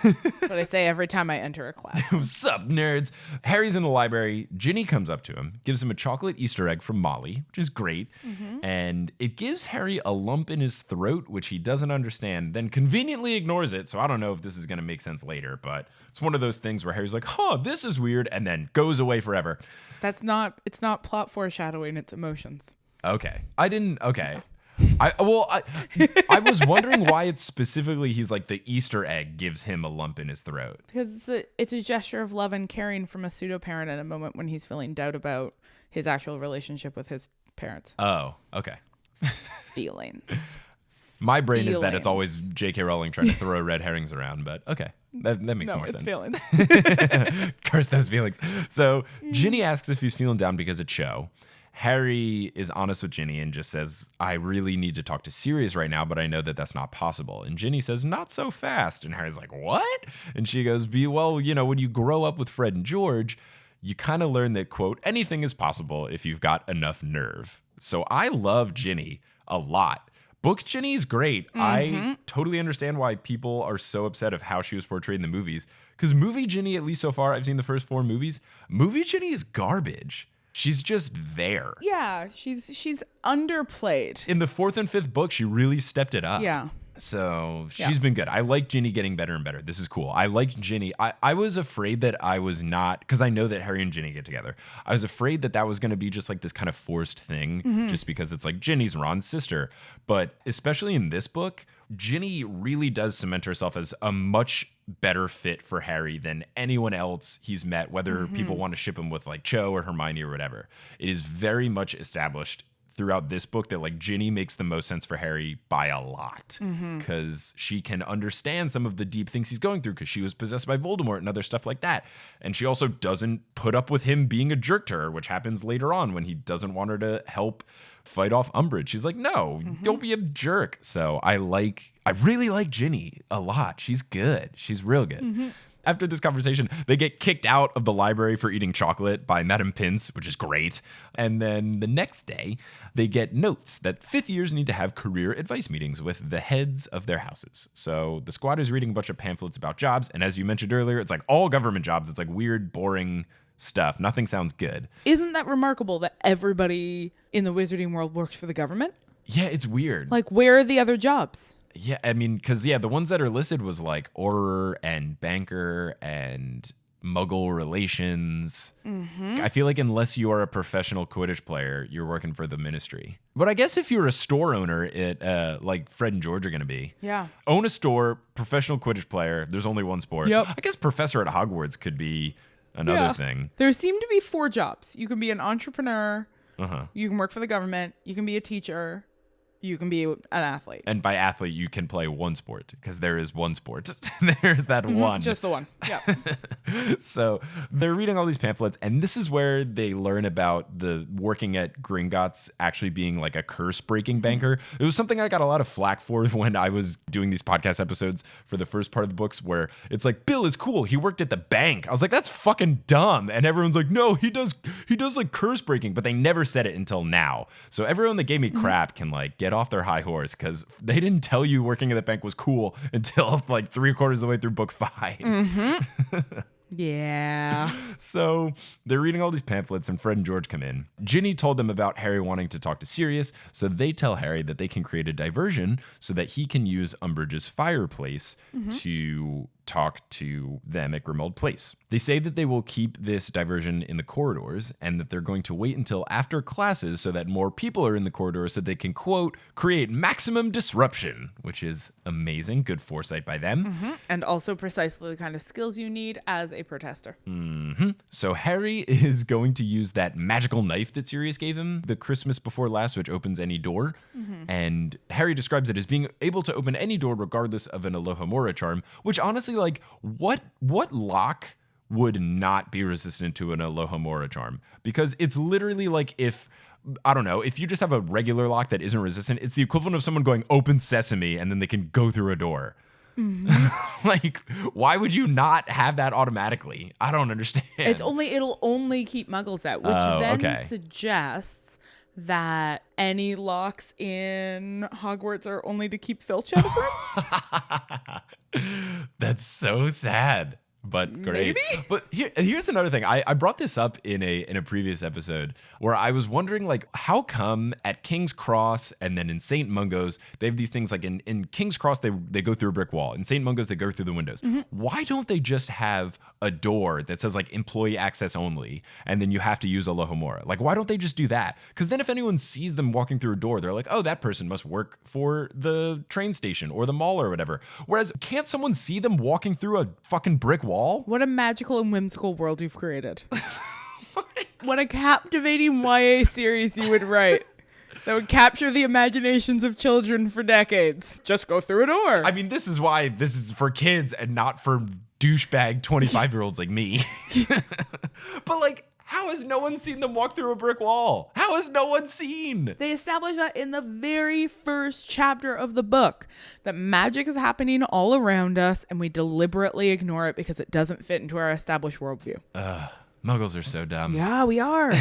That's what I say every time I enter a class. Sup, nerds. Harry's in the library. Ginny comes up to him, gives him a chocolate Easter egg from Molly, which is great. Mm-hmm. And it gives Harry a lump in his throat, which he doesn't understand, then conveniently ignores it. So I don't know if this is going to make sense later, but it's one of those things where Harry's like, huh, this is weird, and then goes away forever. It's not plot foreshadowing, it's emotions. Okay. Okay. I was wondering why it's specifically he's like the Easter egg gives him a lump in his throat. Because it's a gesture of love and caring from a pseudo-parent at a moment when he's feeling doubt about his actual relationship with his parents. Oh, okay. Feelings. My brain is that it's always J.K. Rowling trying to throw red herrings around, but okay. That makes more sense. Feelings. Curse those feelings. So Ginny asks if he's feeling down because of Cho. Harry is honest with Ginny and just says, I really need to talk to Sirius right now, but I know that that's not possible. And Ginny says, not so fast. And Harry's like, what? And she goes, well, you know, when you grow up with Fred and George, you kind of learn that, quote, anything is possible if you've got enough nerve. So I love Ginny a lot. Book Ginny is great. Mm-hmm. I totally understand why people are so upset of how she was portrayed in the movies. Because movie Ginny, at least so far, I've seen the first 4 movies. Movie Ginny is garbage. She's just there. Yeah, she's underplayed. In the 4th and 5th book, she really stepped it up. Yeah. So she's been good. I like Ginny getting better and better. This is cool. I like Ginny. I was afraid that I was not, because I know that Harry and Ginny get together. I was afraid that was going to be just like this kind of forced thing, just because it's like Ginny's Ron's sister. But especially in this book, Ginny really does cement herself as a much better fit for Harry than anyone else he's met, whether people want to ship him with like Cho or Hermione or whatever. It is very much established throughout this book that like Ginny makes the most sense for Harry by a lot, because she can understand some of the deep things he's going through because she was possessed by Voldemort and other stuff like that. And she also doesn't put up with him being a jerk to her, which happens later on when he doesn't want her to help fight off Umbridge. She's like, no, don't be a jerk. So I really like Ginny a lot. She's good. She's real good. After this conversation, they get kicked out of the library for eating chocolate by Madame Pince, which is great. And then the next day, they get notes that 5th years need to have career advice meetings with the heads of their houses. So the squad is reading a bunch of pamphlets about jobs. And as you mentioned earlier, it's like all government jobs. It's like weird, boring stuff. Nothing sounds good. Isn't that remarkable that everybody in the wizarding world works for the government? Yeah, it's weird. Like, where are the other jobs? Yeah, I mean, because, the ones that are listed was like Orer and Banker and Muggle Relations. I feel like unless you are a professional Quidditch player, you're working for the Ministry. But I guess if you're a store owner, like Fred and George are going to be. Yeah. Own a store, professional Quidditch player, there's only one sport. Yep. I guess professor at Hogwarts could be another thing. There seem to be 4 jobs. You can be an entrepreneur. You can work for the government. You can be a teacher. You can be an athlete. And by athlete, you can play one sport, because there is one sport. There's that one. Just the one. Yeah. So they're reading all these pamphlets, and this is where they learn about the working at Gringotts actually being like a curse-breaking banker. It was something I got a lot of flack for when I was doing these podcast episodes for the first part of the books, where it's like, Bill is cool, he worked at the bank. I was like, that's fucking dumb. And everyone's like, no, he does like curse-breaking, but they never said it until now. So everyone that gave me crap can like get off their high horse, because they didn't tell you working at the bank was cool until like 3/4 of the way through book 5. Yeah. So they're reading all these pamphlets, and Fred and George come in. Ginny told them about Harry wanting to talk to Sirius, so they tell Harry that they can create a diversion so that he can use Umbridge's fireplace to talk to them at Grimmauld Place. They say that they will keep this diversion in the corridors, and that they're going to wait until after classes so that more people are in the corridors so they can, quote, create maximum disruption, which is amazing. Good foresight by them. And also precisely the kind of skills you need as a protester. So Harry is going to use that magical knife that Sirius gave him the Christmas before last, which opens any door. And Harry describes it as being able to open any door regardless of an Alohomora charm, which honestly, like, what lock would not be resistant to an Alohomora charm? Because it's literally like if you just have a regular lock that isn't resistant, it's the equivalent of someone going open sesame and then they can go through a door. Like, why would you not have that automatically? I don't understand. It'll only keep muggles out, which suggests that any locks in Hogwarts are only to keep Filch out of rooms. That's so sad, but great. Maybe? But here's another thing. I brought this up in a previous episode where I was wondering, like, how come at King's Cross and then in St. Mungo's, they have these things like in King's Cross, they go through a brick wall. In St. Mungo's, they go through the windows. Why don't they just have a door that says like employee access only, and then you have to use Alohomora? Like, why don't they just do that? Because then if anyone sees them walking through a door, they're like, oh, that person must work for the train station or the mall or whatever. Whereas, can't someone see them walking through a fucking brick wall? What a magical and whimsical world you've created. What a captivating YA series you would write that would capture the imaginations of children for decades. Just go through a door. I mean, this is why this is for kids and not for douchebag 25-year-olds like me. But like, how has no one seen them walk through a brick wall? How has no one seen? They established that in the very first chapter of the book, that magic is happening all around us and we deliberately ignore it because it doesn't fit into our established worldview. Muggles are so dumb. Yeah, we are.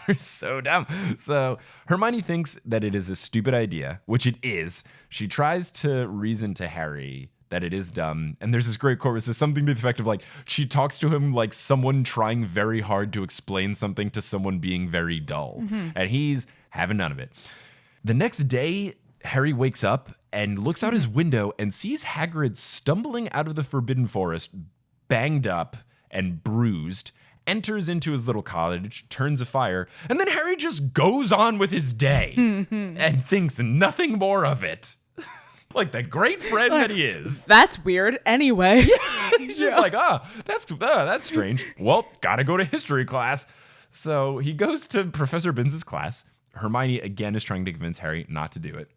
We're so dumb. So Hermione thinks that it is a stupid idea, which it is. She tries to reason to Harry that it is dumb. And there's this great quote where it says something to the effect of like, she talks to him like someone trying very hard to explain something to someone being very dull. And he's having none of it. The next day, Harry wakes up and looks out his window and sees Hagrid stumbling out of the Forbidden Forest, banged up and bruised, enters into his little cottage, turns a fire, and then Harry just goes on with his day and thinks nothing more of it. Like the great friend that he is. That's weird. Anyway. He's just like, that's strange. Well, gotta go to history class. So he goes to Professor Binns' class. Hermione again is trying to convince Harry not to do it.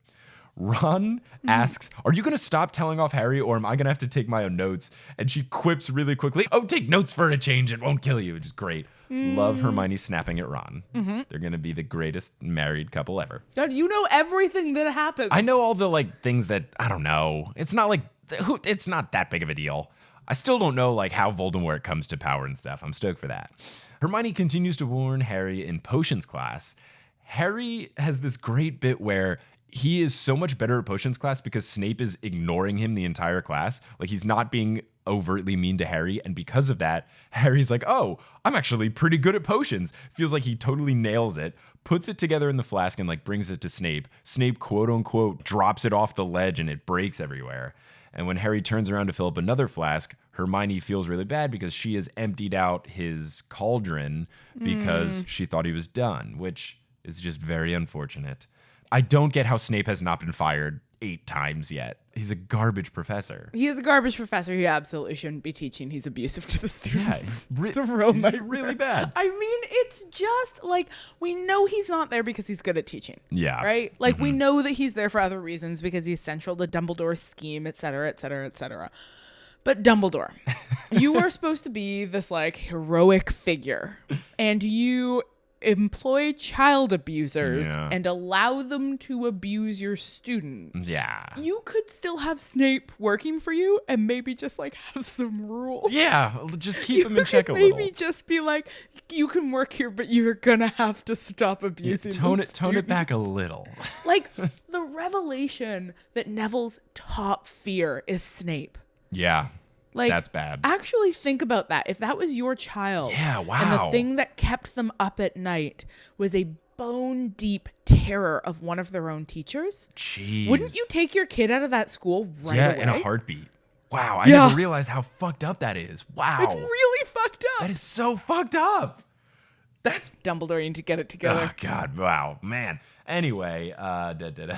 Ron asks, are you going to stop telling off Harry, or am I going to have to take my own notes? And she quips really quickly, oh, take notes for a change. It won't kill you, which is great. Love Hermione snapping at Ron. They're going to be the greatest married couple ever. You know everything that happens. I know all the like things that, I don't know. It's not like, it's not that big of a deal. I still don't know like how Voldemort comes to power and stuff. I'm stoked for that. Hermione continues to warn Harry in potions class. Harry has this great bit where he is so much better at potions class because Snape is ignoring him the entire class. Like, he's not being overtly mean to Harry. And because of that, Harry's like, oh, I'm actually pretty good at potions. Feels like he totally nails it, puts it together in the flask and like brings it to Snape. Snape, quote unquote, drops it off the ledge and it breaks everywhere. And when Harry turns around to fill up another flask, Hermione feels really bad because she has emptied out his cauldron because she thought he was done, which is just very unfortunate. I don't get how Snape has not been fired 8 times yet. He's a garbage professor. He is a garbage professor. He absolutely shouldn't be teaching. He's abusive to the students. Yeah, it's a real he's nightmare. really bad. I mean, it's just like, we know he's not there because he's good at teaching. Yeah. Right? Like, we know that he's there for other reasons because he's central to Dumbledore's scheme, et cetera, et cetera, et cetera. But Dumbledore, you are supposed to be this like heroic figure, and you employ child abusers and allow them to abuse your students. Yeah. You could still have Snape working for you and maybe just like have some rules. Yeah, just keep him in check a little. Maybe just be like, you can work here, but you're gonna have to stop abusing. Tone it back a little. Like the revelation that Neville's top fear is Snape. Yeah. Like, that's bad. Actually think about that. If that was your child, yeah, wow. and the thing that kept them up at night was a bone deep terror of one of their own teachers, jeez, wouldn't you take your kid out of that school right away? Yeah, in a heartbeat. Wow, I never realized how fucked up that is. Wow. It's really fucked up. That is so fucked up. That's Dumbledore, you need to get it together. Oh, God, wow, man. Anyway, that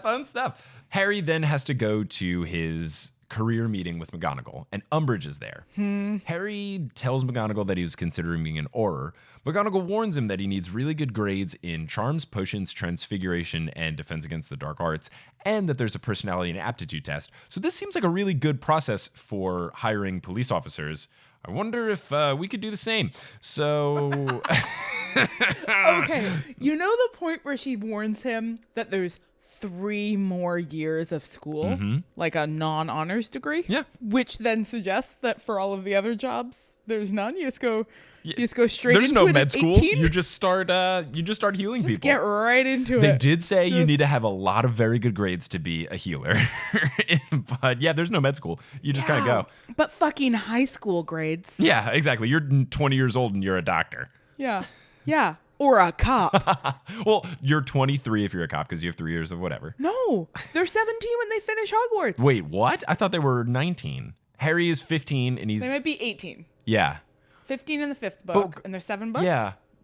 fun stuff. Harry then has to go to his career meeting with McGonagall, and Umbridge is there. Harry tells McGonagall that he was considering being an Auror. McGonagall warns him that he needs really good grades in Charms, Potions, Transfiguration, and Defense Against the Dark Arts, and that there's a personality and aptitude test. So this seems like a really good process for hiring police officers. I wonder if we could do the same. So... Okay, you know the point where she warns him that there's 3 more years of school, like a non-honors degree? Yeah. Which then suggests that for all of the other jobs, there's none. You just go straight There's into no it med at school. 18. You just start healing Just people. get right into it. They did say you need to have a lot of very good grades to be a healer. But yeah, there's no med school. You just kind of go. But fucking high school grades. Yeah, exactly. You're 20 years old and you're a doctor. Yeah. Yeah. Or a cop. Well, you're 23 if you're a cop because you have 3 years of whatever. No, they're 17 when they finish Hogwarts. Wait, what? I thought they were 19. Harry is 15 and he's... They might be 18. Yeah. 15 in the 5th book, and there's 7 books?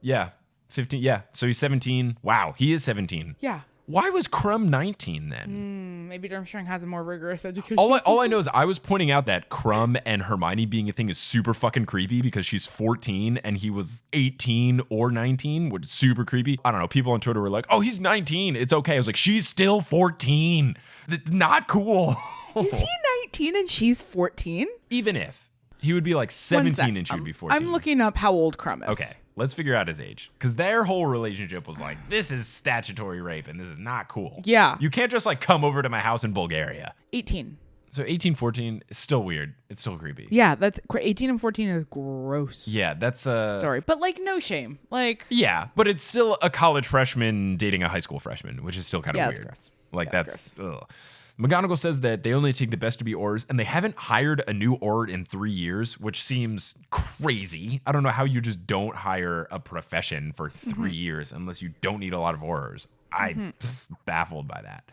Yeah. 15, yeah. So he's 17. Wow, he is 17. Yeah. Why was Crumb 19 then? Maybe Durmstrang has a more rigorous education. All I know is I was pointing out that Crumb and Hermione being a thing is super fucking creepy because she's 14 and he was 18 or 19, which is super creepy. I don't know. People on Twitter were like, oh, he's 19. It's okay. I was like, she's still 14. That's not cool. Is he 19 and she's 14? Even if. He would be like 17 and she would be 14. I'm looking up how old Crumb is. Okay. Let's figure out his age. Because their whole relationship was like, this is statutory rape and this is not cool. Yeah. You can't just like come over to my house in Bulgaria. 18. So 18, 14 is still weird. It's still creepy. Yeah, that's 18 and 14 is gross. Yeah, that's Sorry, but like no shame. Like yeah, but it's still a college freshman dating a high school freshman, which is still kind of weird. That's gross. Like that's ugh. McGonagall says that they only take the best to be Aurors, and they haven't hired a new Auror in 3 years, which seems crazy. I don't know how you just don't hire a profession for 3 years unless you don't need a lot of Aurors. I'm baffled by that.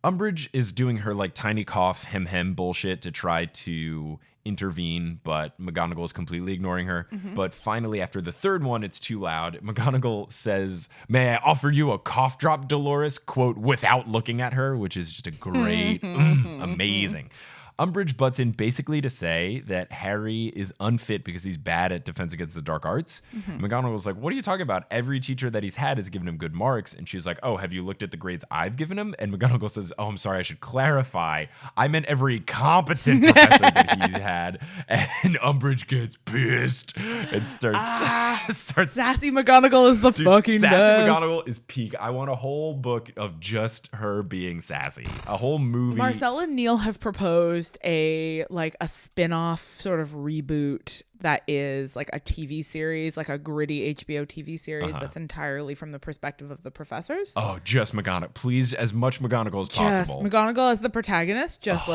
Umbridge is doing her like tiny cough hem bullshit to try to intervene, but McGonagall is completely ignoring her. But finally, after the third one, it's too loud. McGonagall says, "May I offer you a cough drop, Dolores?" quote, without looking at her, which is just a great, amazing. Umbridge butts in basically to say that Harry is unfit because he's bad at Defense Against the Dark Arts. McGonagall's like, what are you talking about? Every teacher that he's had has given him good marks. And she's like, oh, have you looked at the grades I've given him? And McGonagall says, oh, I'm sorry, I should clarify. I meant every competent professor that he had. And Umbridge gets pissed and starts Sassy McGonagall is the fucking Sassy best. McGonagall is peak. I want a whole book of just her being sassy. A whole movie. Marcel and Neil have proposed a spin-off sort of reboot that is like a TV series, like a gritty HBO TV series that's entirely from the perspective of the professors. Oh, just McGonagall. Please, as much McGonagall as Just possible. McGonagall as the protagonist, just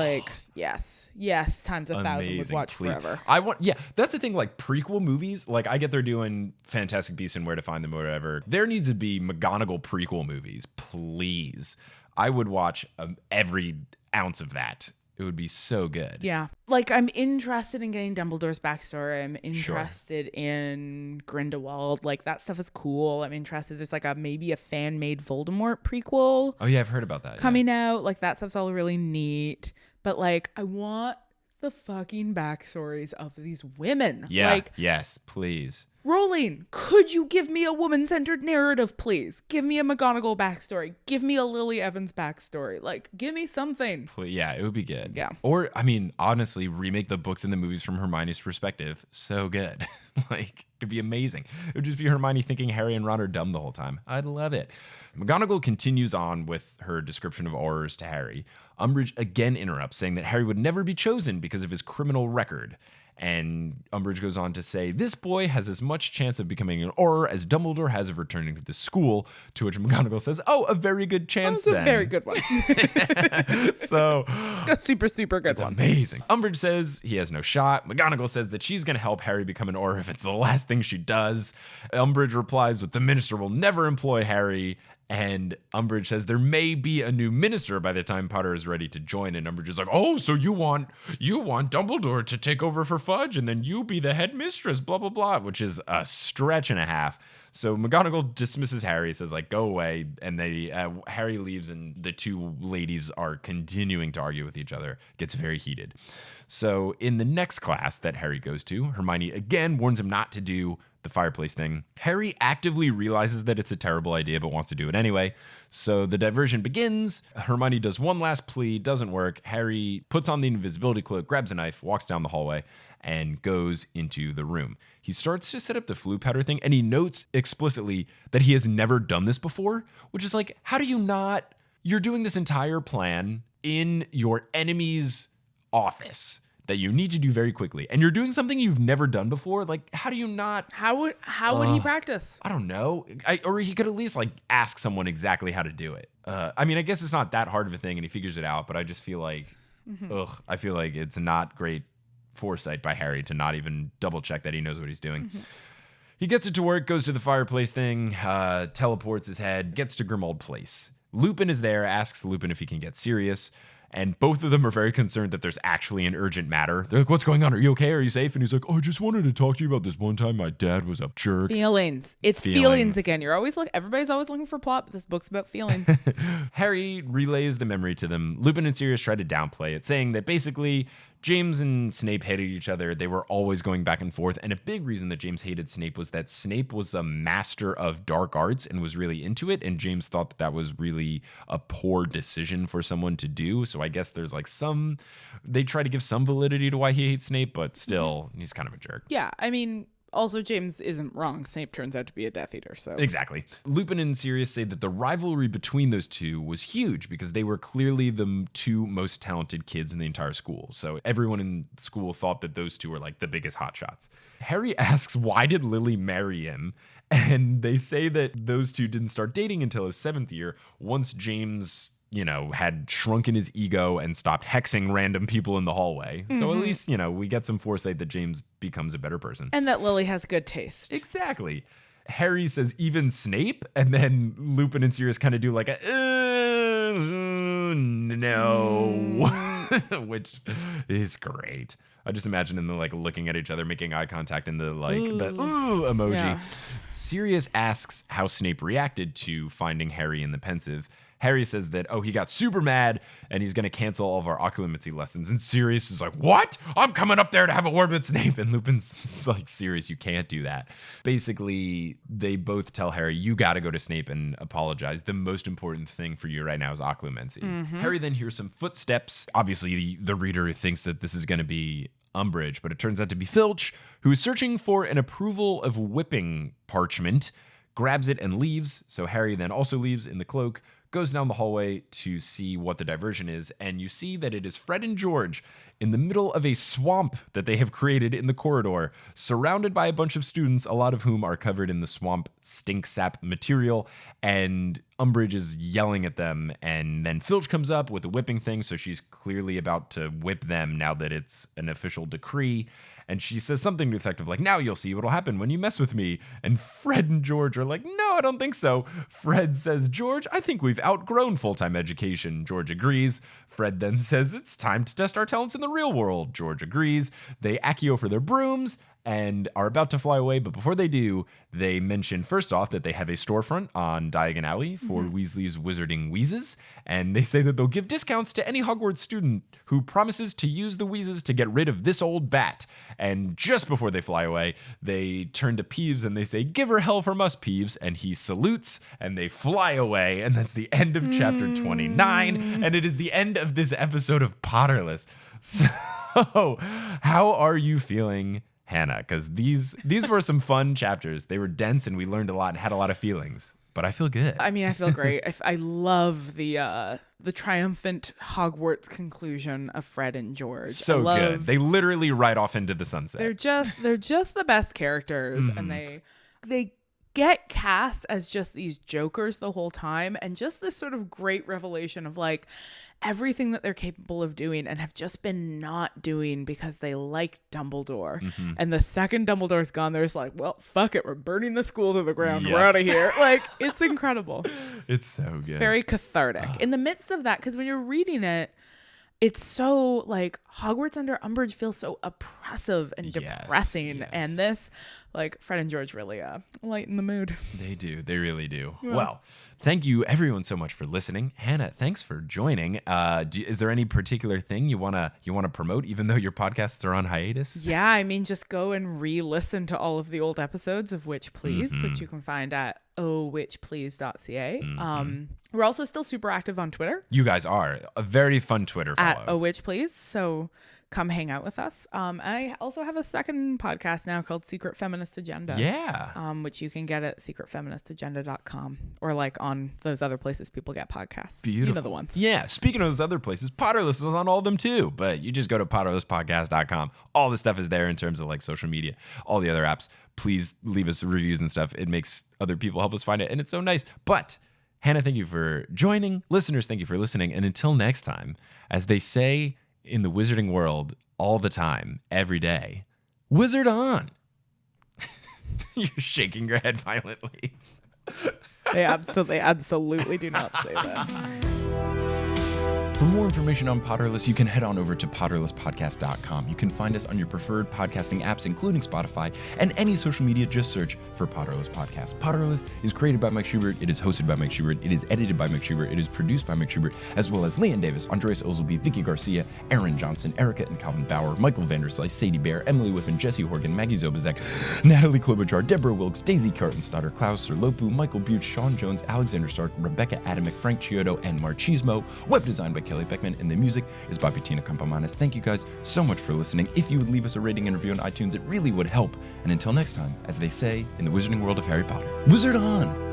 yes, times 1,000 would watch please. forever. That's the thing, like prequel movies, like I get they're doing Fantastic Beasts and Where to Find Them or whatever. There needs to be McGonagall prequel movies, please. I would watch every ounce of that. It would be so good. Yeah. Like, I'm interested in getting Dumbledore's backstory. I'm interested in Grindelwald. Like, that stuff is cool. I'm interested. There's like maybe a fan-made Voldemort prequel. Oh, yeah, I've heard about that. Coming out. Like, that stuff's all really neat. But, like, I want the fucking backstories of these women. Yeah. Like, yes, please. Rowling, could you give me a woman-centered narrative, please? Give me a McGonagall backstory. Give me a Lily Evans backstory. Like, give me something. Yeah, it would be good. Yeah. Or, I mean, honestly, remake the books and the movies from Hermione's perspective. So good. Like, it'd be amazing. It would just be Hermione thinking Harry and Ron are dumb the whole time. I'd love it. McGonagall continues on with her description of Aurors to Harry. Umbridge again interrupts, saying that Harry would never be chosen because of his criminal record. And Umbridge goes on to say, this boy has as much chance of becoming an Auror as Dumbledore has of returning to the school, to which McGonagall says, oh, a very good chance then. A very good one. So, a super, super good one. Amazing. Umbridge says he has no shot. McGonagall says that she's going to help Harry become an Auror if it's the last thing she does. Umbridge replies with, the minister will never employ Harry. And Umbridge says there may be a new minister by the time Potter is ready to join. And Umbridge is like, oh, so you want Dumbledore to take over for Fudge and then you be the headmistress, blah, blah, blah, which is a stretch and a half. So McGonagall dismisses Harry, says, like, go away. And Harry leaves and the two ladies are continuing to argue with each other. It gets very heated. So in the next class that Harry goes to, Hermione again warns him not to do the fireplace thing. Harry actively realizes that it's a terrible idea, but wants to do it anyway. So the diversion begins. Hermione does one last plea, doesn't work. Harry puts on the invisibility cloak, grabs a knife, walks down the hallway, and goes into the room. He starts to set up the flue powder thing, and he notes explicitly that he has never done this before, which is like, how do you not? You're doing this entire plan in your enemy's office that you need to do very quickly, and you're doing something you've never done before. Like, how do you not? How would he practice? I don't know. Or he could at least like ask someone exactly how to do it. I mean, I guess it's not that hard of a thing, and he figures it out. But I just feel like, I feel like it's not great foresight by Harry to not even double check that he knows what he's doing. He gets it to work, goes to the fireplace thing, teleports his head, gets to Grimmauld Place. Lupin is there, asks Lupin if he can get Sirius. And both of them are very concerned that there's actually an urgent matter. They're like, what's going on? Are you okay? Are you safe? And he's like, oh, I just wanted to talk to you about this one time my dad was a jerk. Feelings. It's feelings again. Everybody's always looking for plot, but this book's about feelings. Harry relays the memory to them. Lupin and Sirius try to downplay it, saying that basically James and Snape hated each other. They were always going back and forth. And a big reason that James hated Snape was that Snape was a master of dark arts and was really into it. And James thought that that was really a poor decision for someone to do. So I guess there's like they try to give some validity to why he hates Snape, but still, he's kind of a jerk. Yeah, I mean, also James isn't wrong. Snape turns out to be a Death Eater, so. Exactly. Lupin and Sirius say that the rivalry between those two was huge because they were clearly the two most talented kids in the entire school. So everyone in school thought that those two were like the biggest hotshots. Harry asks, why did Lily marry him? And they say that those two didn't start dating until his 7th year, once James, had shrunken his ego and stopped hexing random people in the hallway. So at least, we get some foresight that James becomes a better person. And that Lily has good taste. Exactly. Harry says, even Snape? And then Lupin and Sirius kind of do like a, no, which is great. I just imagine them like looking at each other, making eye contact, and the emoji. Yeah. Sirius asks how Snape reacted to finding Harry in the pensive. Harry says that, he got super mad and he's going to cancel all of our occlumency lessons. And Sirius is like, what? I'm coming up there to have a word with Snape. And Lupin's like, Sirius, you can't do that. Basically, they both tell Harry, you got to go to Snape and apologize. The most important thing for you right now is occlumency. Harry then hears some footsteps. Obviously, the reader thinks that this is going to be Umbridge, but it turns out to be Filch, who is searching for an approval of whipping parchment, grabs it and leaves. So Harry then also leaves in the cloak, goes down the hallway to see what the diversion is, and you see that it is Fred and George in the middle of a swamp that they have created in the corridor, surrounded by a bunch of students, a lot of whom are covered in the swamp stink sap material, and Umbridge is yelling at them, and then Filch comes up with a whipping thing, so she's clearly about to whip them now that it's an official decree. And she says something to the effect of like, now you'll see what'll happen when you mess with me. And Fred and George are like, no, I don't think so. Fred says, George, I think we've outgrown full-time education. George agrees. Fred then says, it's time to test our talents in the real world. George agrees. They accio for their brooms and are about to fly away. But before they do, they mention first off that they have a storefront on Diagon Alley for Weasley's Wizarding Wheezes. And they say that they'll give discounts to any Hogwarts student who promises to use the Wheezes to get rid of this old bat. And just before they fly away, they turn to Peeves and they say, give her hell from us, Peeves. And he salutes and they fly away. And that's the end of chapter 29. And it is the end of this episode of Potterless. So how are you feeling, Hannah? Because these were some fun chapters. They were dense and we learned a lot and had a lot of feelings. But I feel good. I mean, I feel great. I love the triumphant Hogwarts conclusion of Fred and George. So good. They literally ride off into the sunset. They're just the best characters, and they get cast as just these jokers the whole time, and just this sort of great revelation of like everything that they're capable of doing and have just been not doing because they like Dumbledore. And the second Dumbledore's gone, they're just like, well, fuck it, we're burning the school to the ground. Yep. We're out of here. Like, it's incredible. It's so good. Very cathartic. In the midst of that, because when you're reading it, it's so like Hogwarts under Umbridge feels so oppressive and depressing. Yes. And this, like, Fred and George really lighten the mood. They do. They really do. Yeah. Well, thank you everyone so much for listening. Hannah, thanks for joining. Is there any particular thing you wanna promote, even though your podcasts are on hiatus? Yeah, I mean, just go and re-listen to all of the old episodes of Witch Please, which you can find at owitchplease.ca. We're also still super active on Twitter. You guys are a very fun Twitter follow. At owitchplease. So come hang out with us. I also have a second podcast now called Secret Feminist Agenda. Yeah. Which you can get at secretfeministagenda.com or like on those other places people get podcasts. Beautiful. You know the ones. Yeah. Speaking of those other places, Potterless is on all of them too. But you just go to potterlesspodcast.com. All the stuff is there in terms of like social media, all the other apps. Please leave us reviews and stuff. It makes other people help us find it. And it's so nice. But Hannah, thank you for joining. Listeners, thank you for listening. And until next time, as they say in the wizarding world all the time, every day, wizard on. You're shaking your head violently. They absolutely do not say that. For more information on Potterless, you can head on over to potterlesspodcast.com. You can find us on your preferred podcasting apps, including Spotify, and any social media. Just search for Potterless Podcast. Potterless is created by Mike Schubert. It is hosted by Mike Schubert. It is edited by Mike Schubert. It is produced by Mike Schubert, as well as Leanne Davis, Andreas Ozelby, Vicky Garcia, Aaron Johnson, Erica and Calvin Bauer, Michael Vanderslice, Sadie Bear, Emily Whiffen, Jesse Horgan, Maggie Zobazek, Natalie Klobuchar, Deborah Wilkes, Daisy Kartenstadter, Klaus Serlopu, Michael Butch, Sean Jones, Alexander Stark, Rebecca Adamick, Frank Chiodo, and Marchismo. Web design by Kelly Beckman, and the music is by Bettina Campamanes. Thank you guys so much for listening. If you would leave us a rating and review on iTunes, it really would help. And until next time, as they say in the wizarding world of Harry Potter, wizard on!